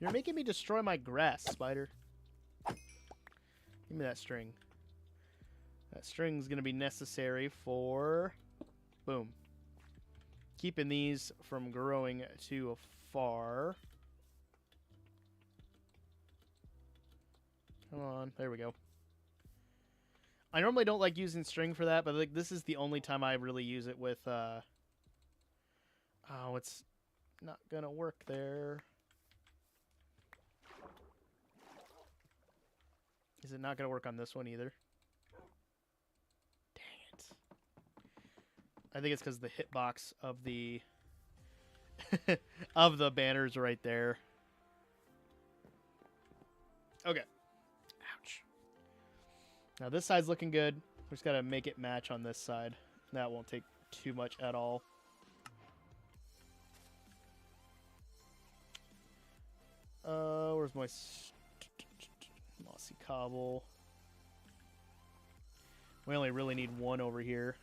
you're making me destroy my grass, spider. Give me that string. That string's going to be necessary for... Boom. Keeping these from growing too far. Come on. There we go. I normally don't like using string for that, but like this is the only time I really use it with... Oh, it's not going to work there. Is it not going to work on this one either? Dang it. I think it's because the hitbox of the of the banners right there. Okay. Ouch. Now this side's looking good. We just got to make it match on this side. That won't take too much at all. Where's my mossy cobble? We only really need one over here.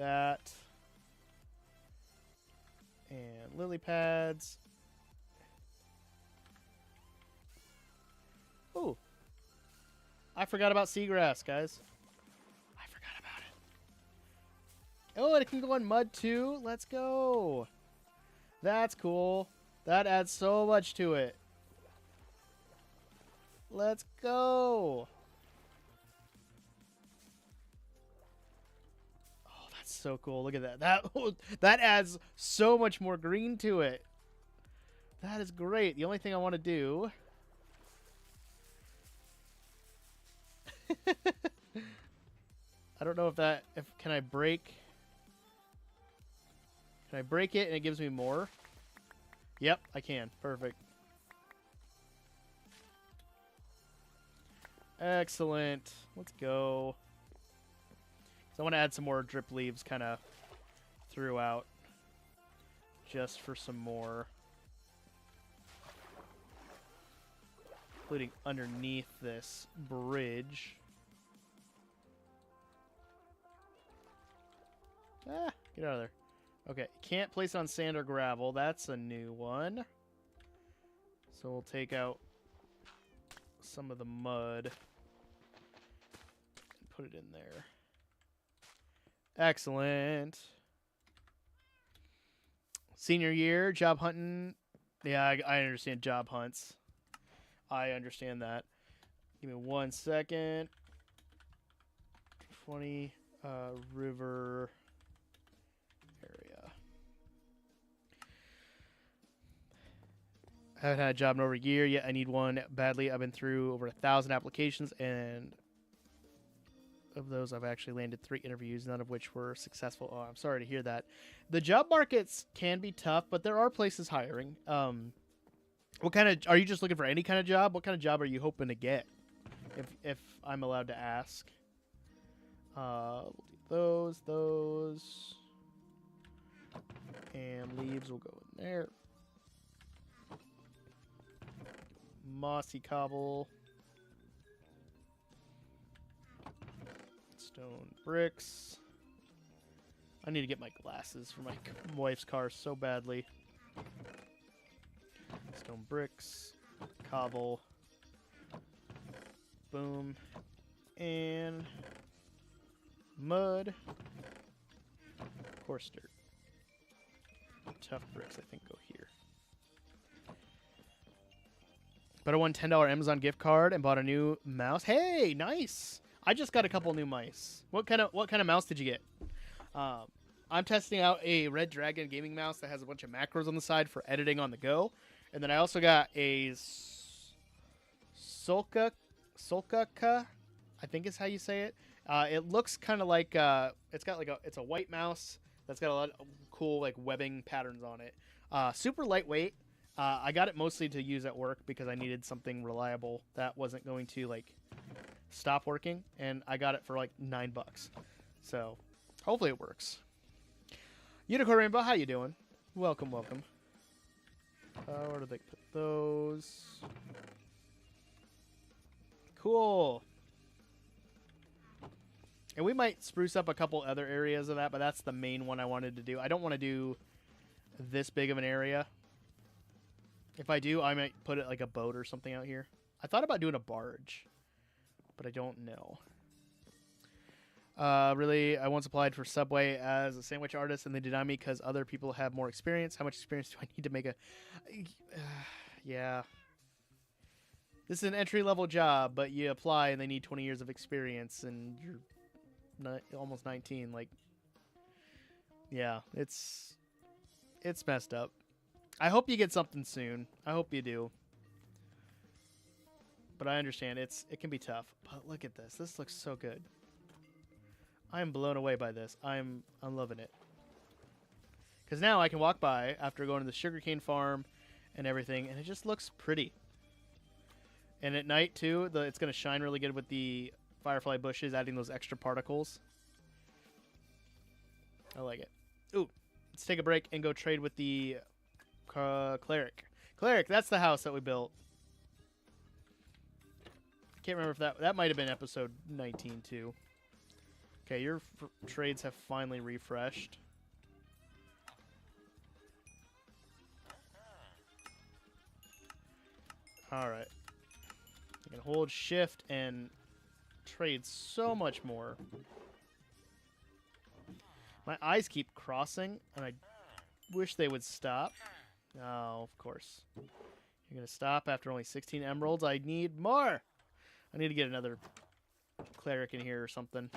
that. And lily pads. Ooh. I forgot about seagrass, guys. I forgot about it. Oh, and it can go on mud too. Let's go. That's cool. That adds so much to it. Let's go. Oh, that's so cool. Look at that. That adds so much more green to it. That is great. The only thing I want to do I don't know if can I break it and it gives me more? Yep, I can. Perfect. Excellent. Let's go. So I want to add some more drip leaves kind of throughout just for some more. Including underneath this bridge. Ah, get out of there. Okay, can't place it on sand or gravel. That's a new one. So we'll take out some of the mud and put it in there. Excellent. Senior year, job hunting. Yeah, I understand job hunts. I understand that. Give me 1 second. 20 river area. I haven't had a job in over a year yet. I need one badly. I've been through over 1,000 applications, and of those I've actually landed 3 interviews, none of which were successful. Oh, I'm sorry to hear that. The job markets can be tough, but there are places hiring. What kind of, are you just looking for any kind of job? What kind of job are you hoping to get? If I'm allowed to ask. We'll do those. And leaves will go in there. Mossy cobble. Stone bricks. I need to get my glasses for my wife's car so badly. Stone bricks, cobble, boom, and mud, coarse dirt. Tough bricks, I think, go here. But I won $10 Amazon gift card and bought a new mouse. Hey, nice! I just got a couple new mice. What kind of mouse did you get? I'm testing out a Red Dragon gaming mouse that has a bunch of macros on the side for editing on the go. And then I also got a Solka, I think is how you say it. It looks kind of like it's a white mouse that's got a lot of cool like webbing patterns on it. Super lightweight. I got it mostly to use at work because I needed something reliable that wasn't going to like stop working, and I got it for like $9. So hopefully it works. Unicorn Rainbow, how you doing? Welcome, welcome. Where do they put those? Cool. And we might spruce up a couple other areas of that, but that's the main one I wanted to do. I don't want to do this big of an area. If I do, I might put it like a boat or something out here. I thought about doing a barge, but I don't know. Really, I once applied for Subway as a sandwich artist, and they denied me because other people have more experience. How much experience do I need to make a... yeah. This is an entry-level job, but you apply, and they need 20 years of experience, and you're almost 19. Like, yeah, it's messed up. I hope you get something soon. I hope you do. But I understand it can be tough. But look at this. This looks so good. I'm blown away by this. I'm loving it. Because now I can walk by after going to the sugarcane farm and everything, and it just looks pretty. And at night, too, it's going to shine really good with the firefly bushes, adding those extra particles. I like it. Ooh, let's take a break and go trade with the cleric. Cleric, that's the house that we built. I can't remember if that might have been episode 19, too. Okay, your trades have finally refreshed. Alright. I can hold shift and trade so much more. My eyes keep crossing, and I wish they would stop. Oh, of course. You're going to stop after only 16 emeralds. I need more! I need to get another cleric in here or something.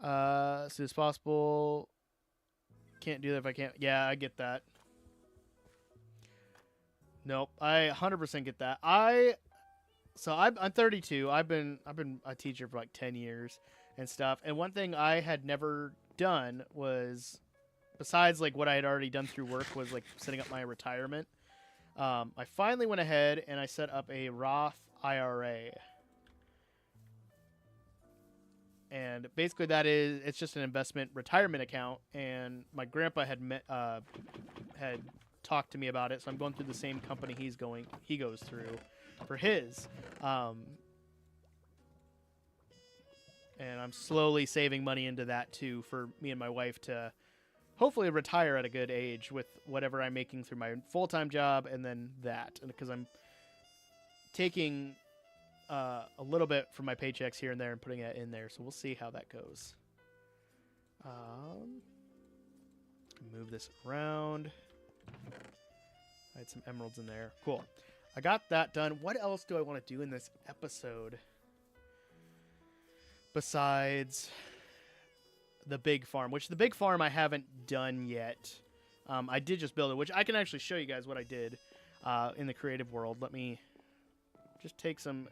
As soon as possible. Can't do that if I can't. Yeah, I get that. Nope, I 100% get that. I'm 32. I've been a teacher for like 10 years and stuff. And one thing I had never done was, besides like what I had already done through work, was like setting up my retirement. I finally went ahead and I set up a Roth IRA. And basically it's just an investment retirement account. And my grandpa had talked to me about it, so I'm going through the same company he goes through for his. And I'm slowly saving money into that too for me and my wife to hopefully retire at a good age with whatever I'm making through my full-time job, and then that. And because I'm taking a little bit from my paychecks here and there and putting it in there, so we'll see how that goes. Move this around. I had some emeralds in there. Cool. I got that done. What else do I want to do in this episode besides the big farm? Which the big farm I haven't done yet. I did just build it, which I can actually show you guys what I did in the creative world. Let me just take some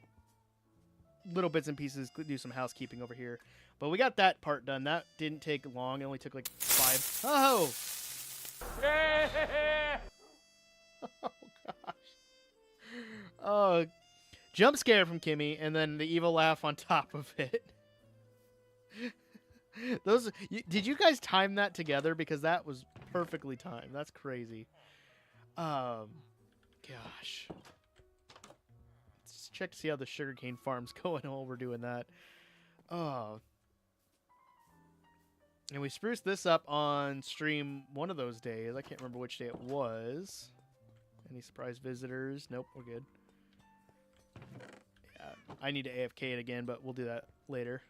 little bits and pieces, do some housekeeping over here. But we got that part done. That didn't take long. It only took like 5. Oh! Oh, gosh. Oh, jump scare from Kimmy, and then the evil laugh on top of it. Did you guys time that together? Because that was perfectly timed. That's crazy. Gosh. Let's check to see how the sugarcane farm's going while we're doing that. Oh. And we spruced this up on stream one of those days. I can't remember which day it was. Any surprise visitors? Nope, we're good. Yeah, I need to AFK it again, but we'll do that later.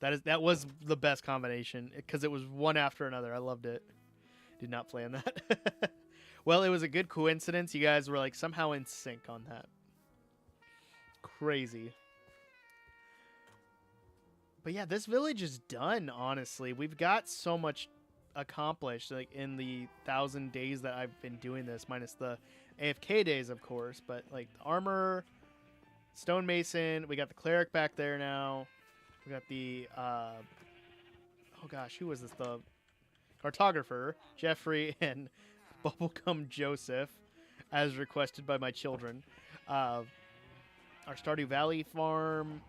That was the best combination because it was one after another. I loved it. Did not plan that. Well, it was a good coincidence. You guys were like somehow in sync on that. Crazy. But yeah, this village is done, honestly. We've got so much accomplished, like in the 1,000 days that I've been doing this, minus the AFK days, of course. But like the armor, stonemason, we got the cleric back there now. We got the oh gosh, who was this? The cartographer, Jeffrey, and Bubblegum Joseph, as requested by my children. Our Stardew Valley farm,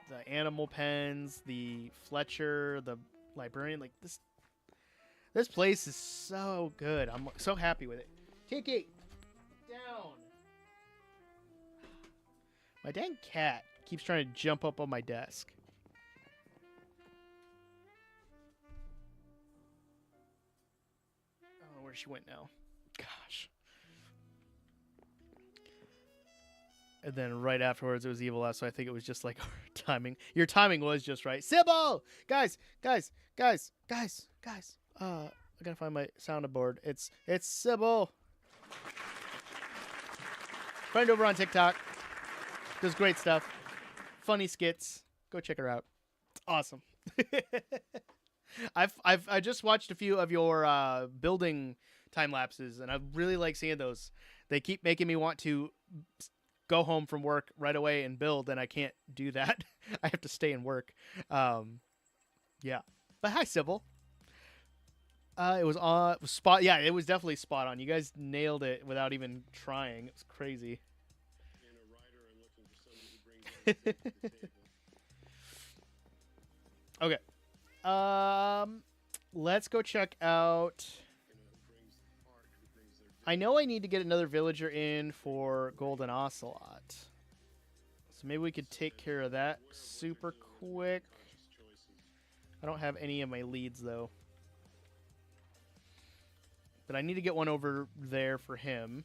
the animal pens, the Fletcher, the librarian. Like this place is so good. I'm so happy with it. Tiki, down. My dang cat keeps trying to jump up on my desk. I don't know where she went now. Gosh. And then right afterwards, it was Evil Laugh, so I think it was just like our timing. Your timing was just right. Sybil! Guys! I gotta find my soundboard. It's Sybil. Friend over on TikTok. Does great stuff. Funny skits. Go check her out. It's awesome. I just watched a few of your building time lapses, and I really like seeing those. They keep making me want to go home from work right away and build, and I can't do that. I have to stay and work. Yeah. But hi, Sybil. It was spot. Yeah, it was definitely spot on. You guys nailed it without even trying. It was crazy. Okay. Let's go check out. I know I need to get another villager in for Golden Ocelot. So maybe we could take care of that super quick. I don't have any of my leads, though. But I need to get one over there for him.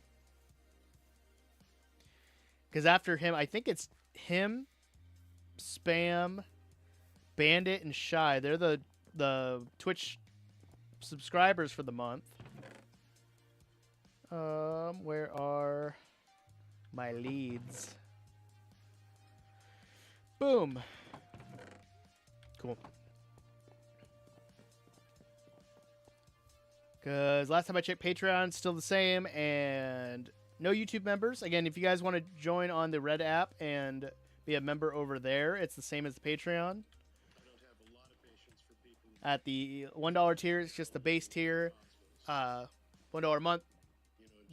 Because after him, I think it's him, Spam, Bandit, and Shy. They're the Twitch subscribers for the month. Where are my leads? Boom. Cool. Because last time I checked, Patreon's still the same, and no YouTube members. Again, if you guys want to join on the Red app and be a member over there, it's the same as the Patreon. At the $1 tier, it's just the base tier. $1 a month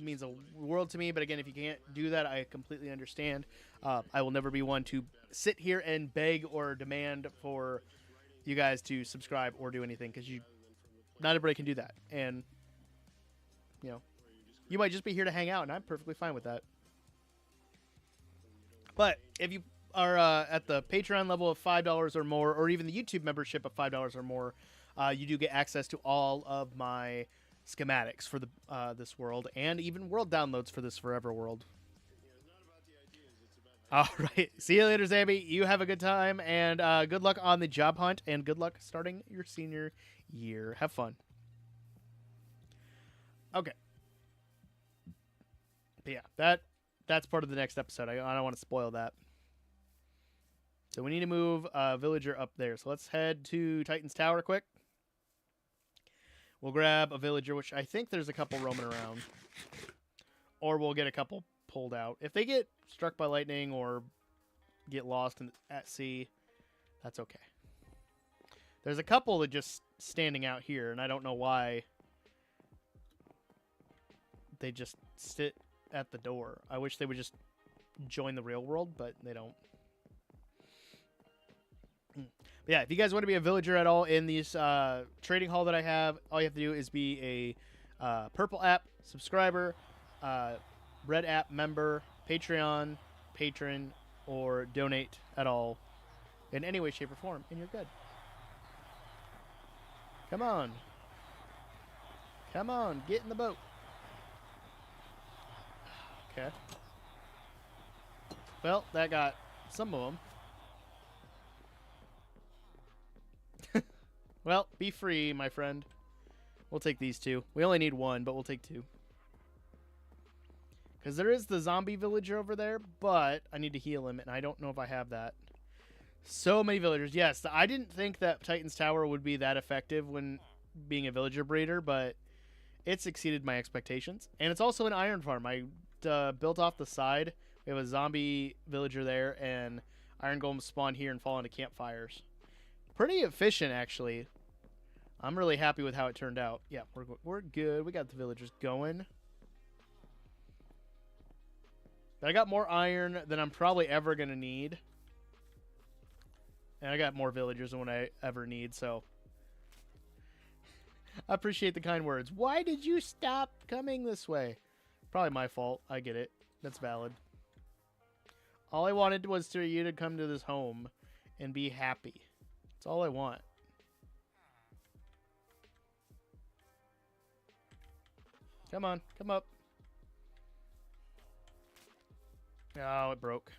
means a world to me, but again, if you can't do that, I completely understand. I will never be one to sit here and beg or demand for you guys to subscribe or do anything, because not everybody can do that, and you know, you might just be here to hang out, and I'm perfectly fine with that. But if you are at the Patreon level of $5 or more, or even the YouTube membership of $5 or more, you do get access to all of my schematics for the this world, and even world downloads for this forever world. All right, see you later, Zambi. You have a good time, and good luck on the job hunt, and good luck starting your senior year. Have fun. Okay. But yeah, that's part of the next episode. I don't want to spoil that. So we need to move villager up there. So let's head to Titan's Tower quick. We'll grab a villager, which I think there's a couple roaming around. Or we'll get a couple pulled out. If they get struck by lightning or get lost at sea, that's okay. There's a couple that just standing out here, and I don't know why they just sit at the door. I wish they would just join the real world, but they don't. But yeah, if you guys want to be a villager at all in these trading hall that I have, all you have to do is be a purple app subscriber, red app member, Patreon patron, or donate at all in any way, shape, or form, and you're good. Come on. Come on, get in the boat. Okay. Well, that got some of them. Well, be free, my friend. We'll take these two. We only need one, but we'll take two. Because there is the zombie villager over there, but I need to heal him, and I don't know if I have that. So many villagers. Yes, I didn't think that Titan's Tower would be that effective when being a villager breeder, but it's exceeded my expectations. And it's also an iron farm. I built off the side. We have a zombie villager there, and iron golems spawn here and fall into campfires. Pretty efficient, actually. I'm really happy with how it turned out. Yeah, we're good. We got the villagers going. But I got more iron than I'm probably ever going to need. And I got more villagers than what I ever need, so I appreciate the kind words. Why did you stop coming this way? Probably my fault. I get it. That's valid. All I wanted was for you to come to this home and be happy. That's all I want. Come on. Come up. Oh, it broke.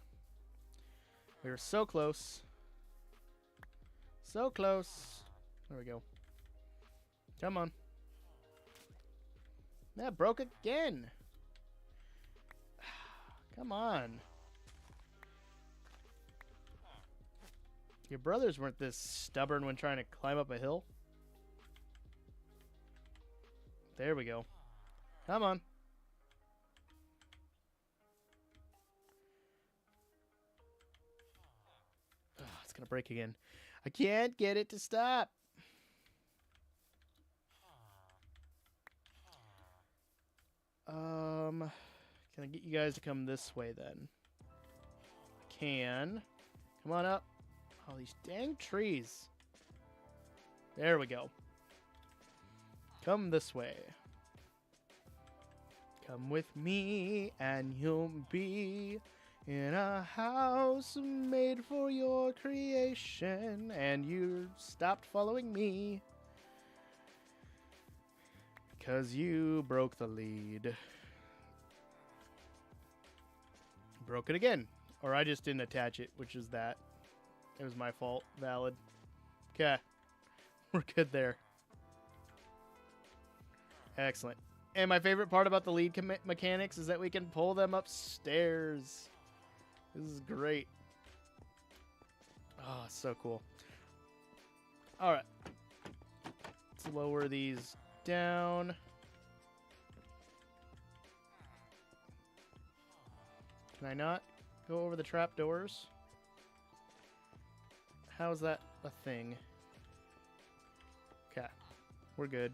We were so close. So close. There we go. Come on. That broke again. Come on. Your brothers weren't this stubborn when trying to climb up a hill. There we go. Come on. Oh, it's going to break again. I can't get it to stop. Can I get you guys to come this way then? Can. Come on up. Oh, these dang trees. There we go. Come this way. Come with me and you'll be In a house made for your creation, and you stopped following me. Because you broke the lead. Broke it again. Or I just didn't attach it, which is that. It was my fault. Valid. Okay. We're good there. Excellent. And my favorite part about the lead mechanics is that we can pull them upstairs. This is great. Oh, so cool. All right. Let's lower these down. Can I not go over the trapdoors? How is that a thing? Okay. We're good.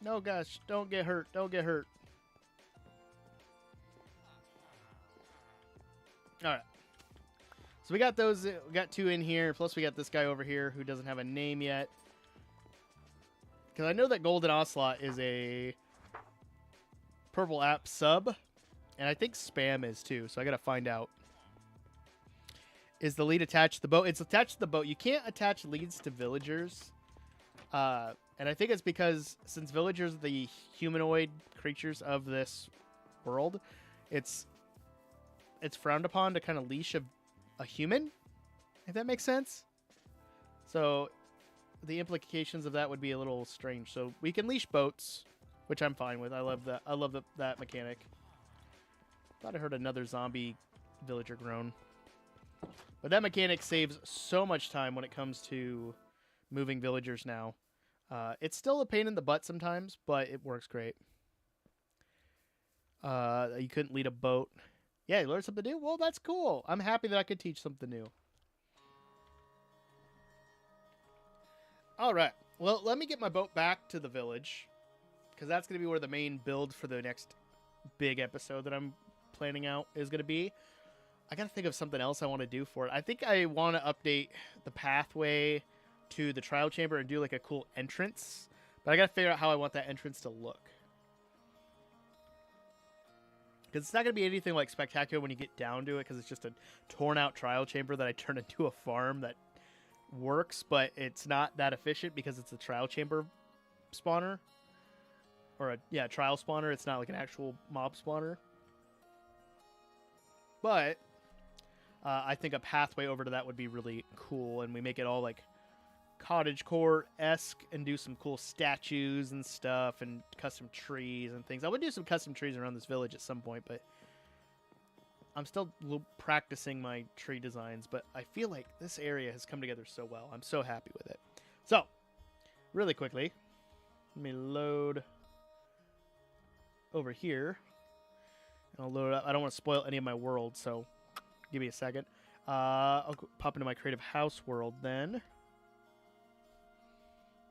No, gosh. Don't get hurt. Don't get hurt. Alright. So we got those. We got 2 in here. Plus we got this guy over here who doesn't have a name yet. Because I know that Golden Ocelot is a purple app sub. And I think Spam is too. So I got to find out. Is the lead attached to the boat? It's attached to the boat. You can't attach leads to villagers. And I think it's because since villagers are the humanoid creatures of this world, it's frowned upon to kind of leash a human, if that makes sense. So the implications of that would be a little strange. So we can leash boats, which I'm fine with. I love that. I love that mechanic. Thought I heard another zombie villager groan. But that mechanic saves so much time when it comes to moving villagers now. It's still a pain in the butt sometimes, but it works great. You couldn't lead a boat. Yeah, you learned something new? Well, that's cool. I'm happy that I could teach something new. All right. Well, let me get my boat back to the village, because that's going to be where the main build for the next big episode that I'm planning out is going to be. I got to think of something else I want to do for it. I think I want to update the pathway to the trial chamber and do like a cool entrance. But I got to figure out how I want that entrance to look. Because it's not going to be anything like spectacular when you get down to it, because it's just a torn out trial chamber that I turn into a farm that works, but it's not that efficient because it's a trial chamber spawner. Or a trial spawner. It's not like an actual mob spawner. But I think a pathway over to that would be really cool, and we make it all like cottagecore-esque and do some cool statues and stuff and custom trees and things. I would do some custom trees around this village at some point, but I'm still practicing my tree designs, but I feel like this area has come together so well. I'm so happy with it. So, really quickly, let me load over here. And I'll load it up. I don't want to spoil any of my world, so give me a second. I'll pop into my creative house world then.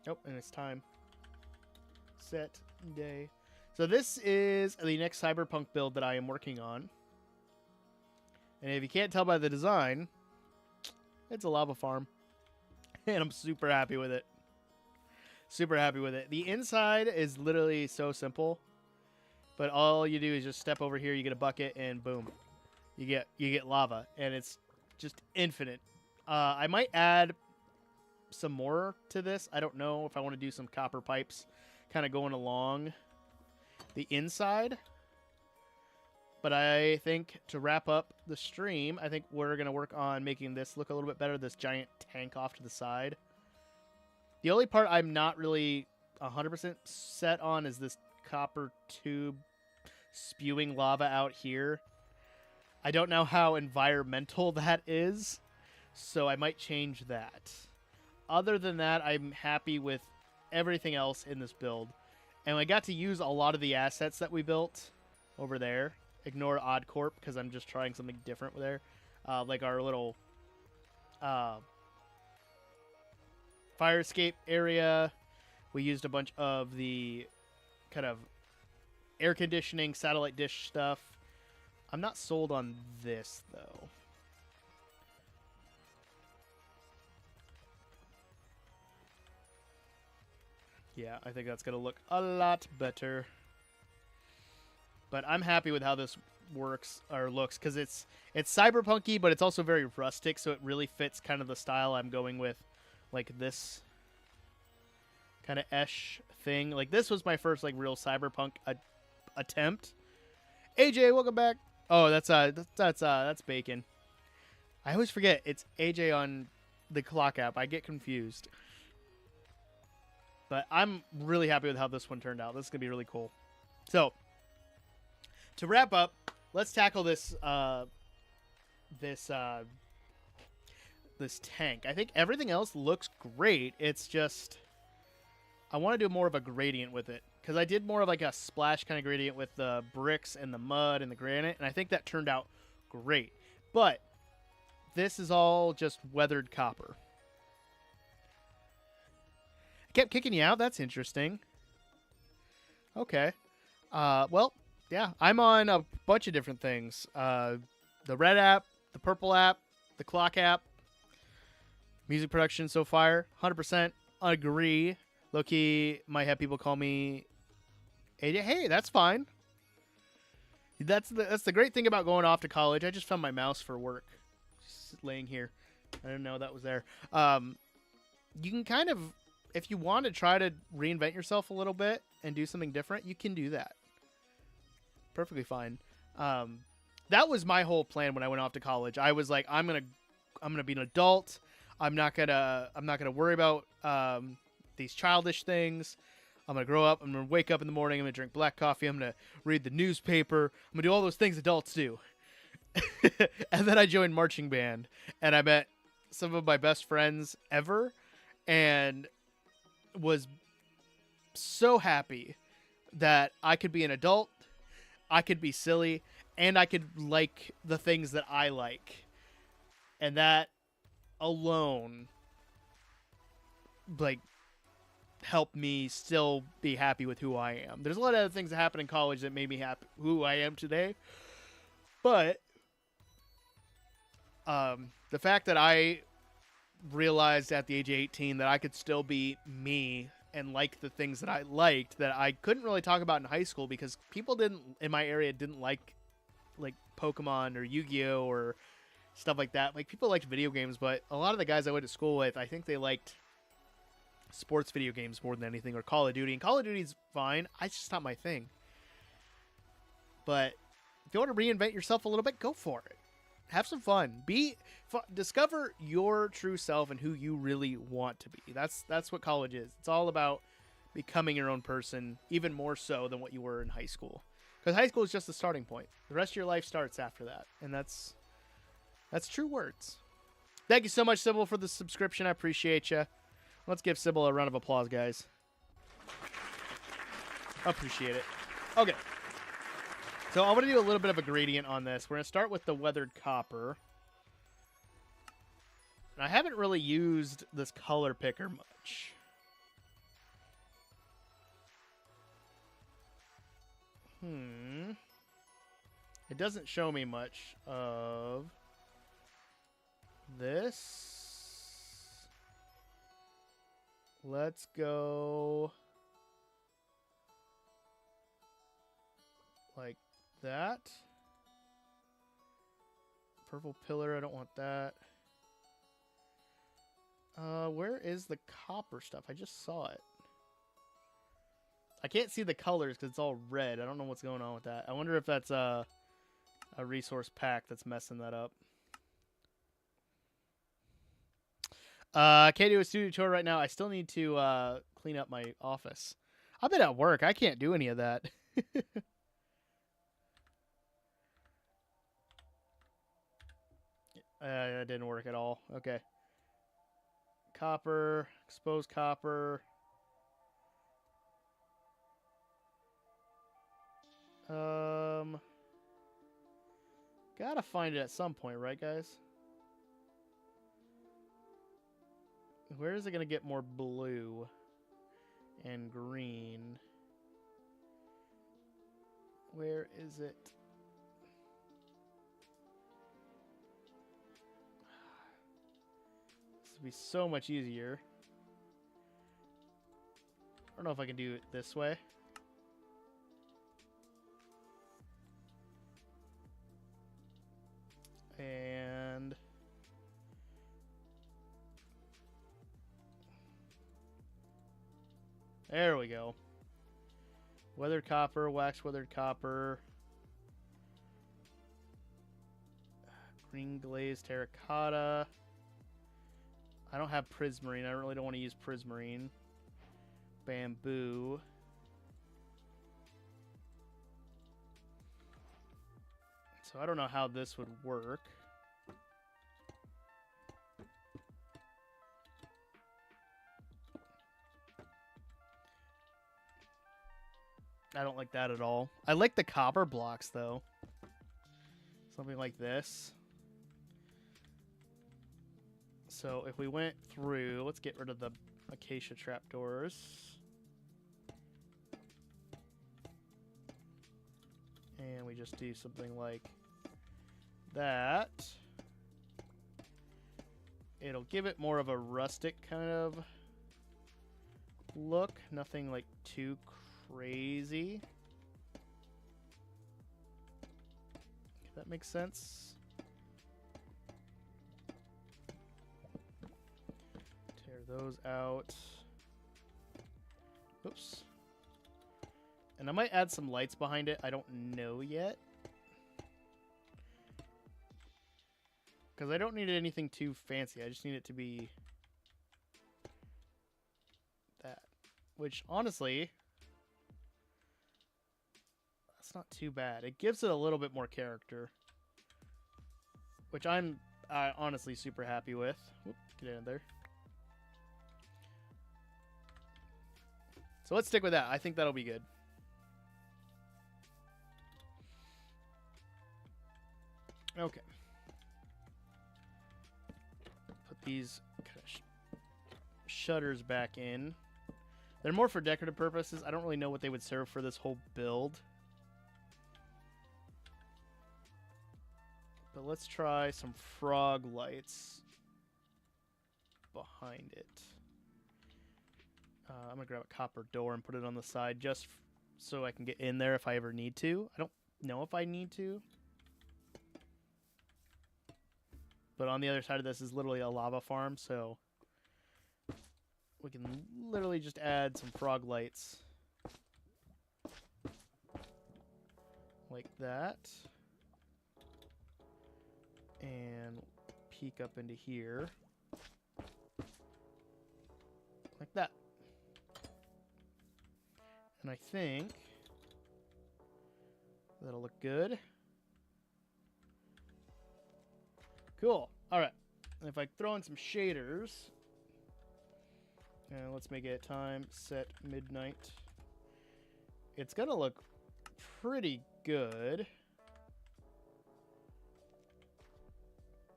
Oh, and it's time. Set day. So this is the next cyberpunk build that I am working on. And if you can't tell by the design, it's a lava farm. And I'm super happy with it. Super happy with it. The inside is literally so simple. But all you do is just step over here, you get a bucket, and boom. You get lava. And it's just infinite. I might add some more to this. I don't know if I want to do some copper pipes kind of going along the inside. But I think to wrap up the stream, I think we're going to work on making this look a little bit better, this giant tank off to the side. The only part I'm not really 100% set on is this copper tube spewing lava out here. I don't know how environmental that is, so I might change that. Other than that, I'm happy with everything else in this build. And I got to use a lot of the assets that we built over there. Ignore OddCorp, because I'm just trying something different there. Like our little fire escape area. We used a bunch of the kind of air conditioning, satellite dish stuff. I'm not sold on this, though. Yeah, I think that's going to look a lot better. But I'm happy with how this works or looks because it's cyberpunky, but it's also very rustic, so it really fits kind of the style I'm going with, like this kind of esh thing. Like this was my first like real cyberpunk attempt. AJ, welcome back. Oh, that's Bacon. I always forget it's AJ on the clock app. I get confused. But I'm really happy with how this one turned out. This is gonna be really cool. So to wrap up, let's tackle this this tank. I think everything else looks great. It's just I want to do more of a gradient with it because I did more of like a splash kind of gradient with the bricks and the mud and the granite, and I think that turned out great. But this is all just weathered copper. I kept kicking you out. That's interesting. Okay. Well, yeah, I'm on a bunch of different things. The red app, the purple app, the clock app. Music production so far, 100% agree. Loki might have people call me AJ. Hey, that's fine. That's the great thing about going off to college. I just found my mouse for work. Just laying here. I didn't know that was there. You can kind of, if you want to try to reinvent yourself a little bit and do something different, you can do that. Perfectly fine. That was my whole plan when I went off to college. I was like, I'm gonna be an adult. I'm not gonna worry about these childish things. I'm gonna grow up. I'm gonna wake up in the morning. I'm gonna drink black coffee. I'm gonna read the newspaper. I'm gonna do all those things adults do. And then I joined marching band, and I met some of my best friends ever, and was so happy that I could be an adult, I could be silly, and I could like the things that I like, and that alone like helped me still be happy with who I am. There's a lot of other things that happened in college that made me happy who I am today, but the fact that I realized at the age of 18 that I could still be me and like the things that I liked that I couldn't really talk about in high school because people in my area didn't like Pokemon or Yu-Gi-Oh or stuff like that. Like people liked video games, but a lot of the guys I went to school with, I think they liked sports video games more than anything, or Call of Duty. And Call of Duty's fine. It's just not my thing. But if you want to reinvent yourself a little bit, go for it. Have some fun. Discover your true self and who you really want to be. That's what college is. It's all about becoming your own person, even more so than what you were in high school. Because high school is just the starting point. The rest of your life starts after that, and that's true words. Thank you so much, Sybil, for the subscription. I appreciate you. Let's give Sybil a round of applause, guys. Appreciate it. Okay. So I'm going to do a little bit of a gradient on this. We're going to start with the weathered copper. And I haven't really used this color picker much. It doesn't show me much of this. Let's go like that. Purple pillar, I don't want that. Where is the copper stuff? I just saw it. I can't see the colors because it's all red. I don't know what's going on with that. I wonder if that's a resource pack that's messing that up. I can't do a studio tour right now. I still need to clean up my office. I've been at work. I can't do any of that. It didn't work at all. Okay. Copper. Exposed copper. Gotta find it at some point, right, guys? Where is it gonna get more blue and green? Where is it? This would be so much easier. I don't know if I can do it this way. There we go. Weathered copper, wax weathered copper. Green glazed terracotta. I don't have prismarine. I really don't want to use prismarine. Bamboo. So I don't know how this would work. I don't like that at all. I like the copper blocks, though. Something like this. So if we went through, let's get rid of the acacia trapdoors. And we just do something like that. It'll give it more of a rustic kind of look. Nothing like too crazy. If that makes sense. Tear those out. Oops. And I might add some lights behind it. I don't know yet. Because I don't need anything too fancy. I just need it to be that. Which, honestly, that's not too bad. It gives it a little bit more character. Which I'm honestly super happy with. Whoop, get in there. So let's stick with that. I think that'll be good. Okay. Put these kind of shutters back in. They're more for decorative purposes. I don't really know what they would serve for this whole build. But let's try some frog lights behind it. I'm going to grab a copper door and put it on the side just so I can get in there if I ever need to. I don't know if I need to. But on the other side of this is literally a lava farm, so we can literally just add some frog lights. Like that. And peek up into here. Like that. And I think that'll look good. Cool. All right. And if I throw in some shaders, and let's make it time set midnight. It's gonna look pretty good.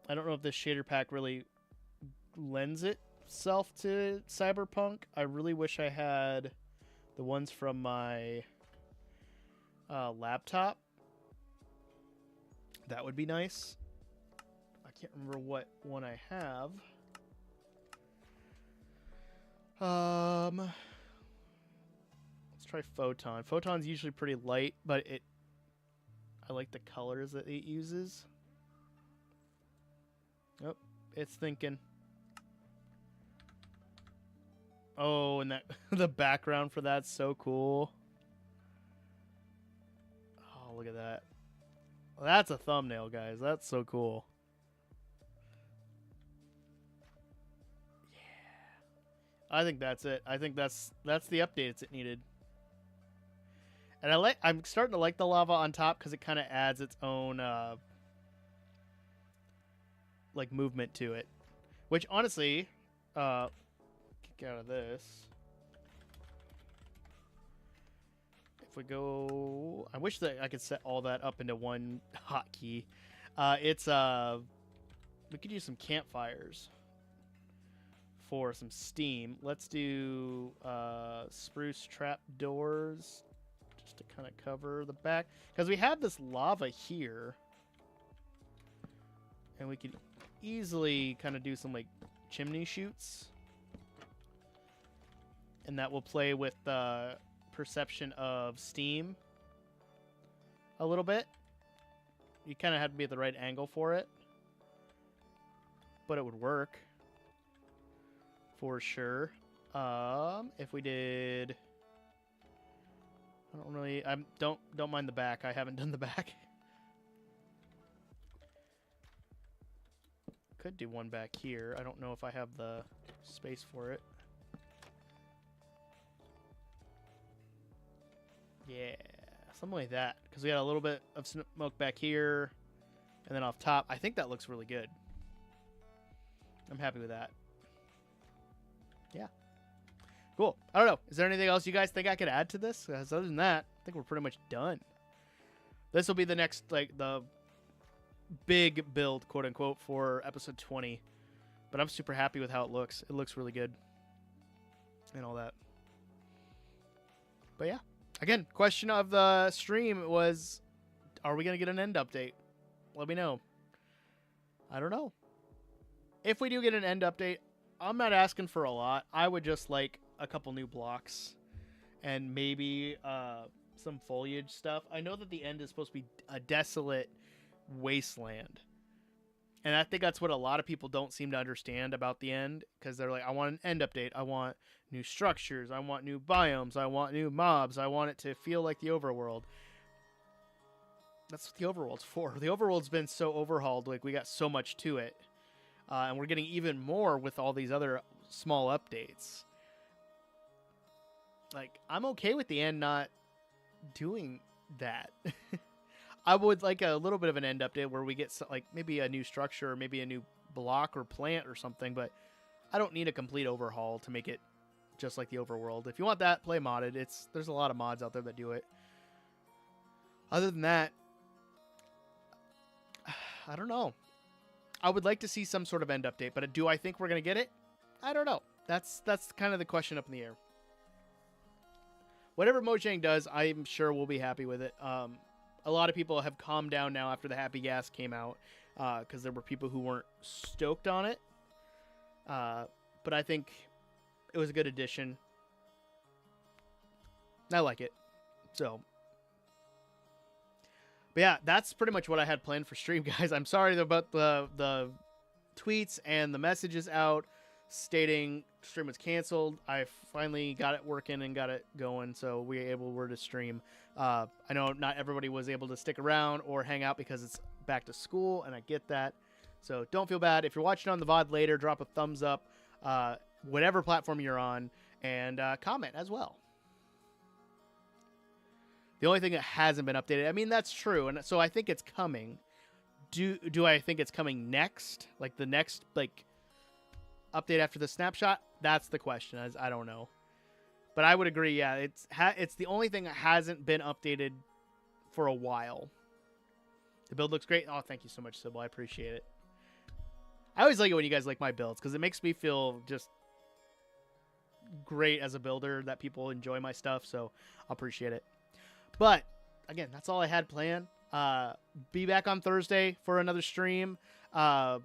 I don't know if this shader pack really lends itself to cyberpunk. I really wish I had the ones from my laptop. That would be nice. I can't remember what one I have. Let's try Photon. Photon's usually pretty light, but I like the colors that it uses. Oh, it's thinking. Oh, and that the background for that's so cool. Oh, look at that. Well, that's a thumbnail, guys. That's so cool. I think that's it. I think that's the updates it needed. And I'm starting to like the lava on top because it kind of adds its own like movement to it. Which honestly, kick out of this. If we go, I wish that I could set all that up into one hotkey. We could use some campfires for some steam. Let's do spruce trap doors just to kind of cover the back, because we have this lava here and we could easily kind of do some like chimney chutes, and that will play with the perception of steam a little bit. You kind of have to be at the right angle for it, but it would work for sure. If we did, I don't really. Don't mind the back. I haven't done the back. Could do one back here. I don't know if I have the space for it. Yeah, something like that. Because we got a little bit of smoke back here, and then off top. I think that looks really good. I'm happy with that. Yeah. Cool. I don't know. Is there anything else you guys think I could add to this? Because other than that, I think we're pretty much done. This will be the next, like, the big build, quote unquote, for episode 20. But I'm super happy with how it looks. It looks really good. And all that. But yeah. Again, question of the stream was, are we going to get an end update? Let me know. I don't know. If we do get an end update, I'm not asking for a lot. I would just like a couple new blocks and maybe some foliage stuff. I know that the end is supposed to be a desolate wasteland. And I think that's what a lot of people don't seem to understand about the end, because they're like, I want an end update. I want new structures. I want new biomes. I want new mobs. I want it to feel like the overworld. That's what the overworld's for. The overworld's been so overhauled. Like, we got so much to it. And we're getting even more with all these other small updates. Like, I'm okay with the end not doing that. I would like a little bit of an end update where we get, like, maybe a new structure or maybe a new block or plant or something, but I don't need a complete overhaul to make it just like the overworld. If you want that, play modded. There's a lot of mods out there that do it. Other than that, I don't know. I would like to see some sort of end update, but do I think we're going to get it? I don't know. That's kind of the question up in the air. Whatever Mojang does, I'm sure we'll be happy with it. A lot of people have calmed down now after the Happy Gas came out, because there were people who weren't stoked on it. But I think it was a good addition. I like it. So... But yeah, that's pretty much what I had planned for stream, guys. I'm sorry about the tweets and the messages out stating stream was canceled. I finally got it working and got it going, so we were to stream. I know not everybody was able to stick around or hang out because it's back to school, and I get that. So don't feel bad. If you're watching on the VOD later, drop a thumbs up, whatever platform you're on, and comment as well. The only thing that hasn't been updated, I mean, that's true, and so I think it's coming. Do I think it's coming next? Like the next update after the snapshot? That's the question. I don't know, but I would agree. Yeah, it's the only thing that hasn't been updated for a while. The build looks great. Oh, thank you so much, Sybil. I appreciate it. I always like it when you guys like my builds because it makes me feel just great as a builder that people enjoy my stuff. So I appreciate it. But, again, that's all I had planned. Be back on Thursday for another stream. And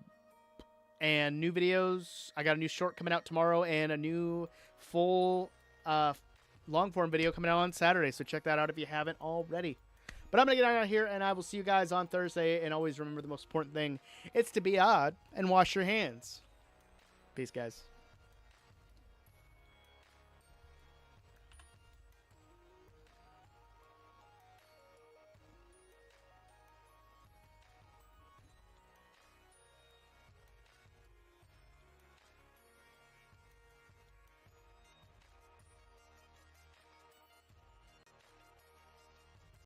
new videos. I got a new short coming out tomorrow and a new full long-form video coming out on Saturday. So check that out if you haven't already. But I'm going to get out of here, and I will see you guys on Thursday. And always remember the most important thing. It's to be odd and wash your hands. Peace, guys.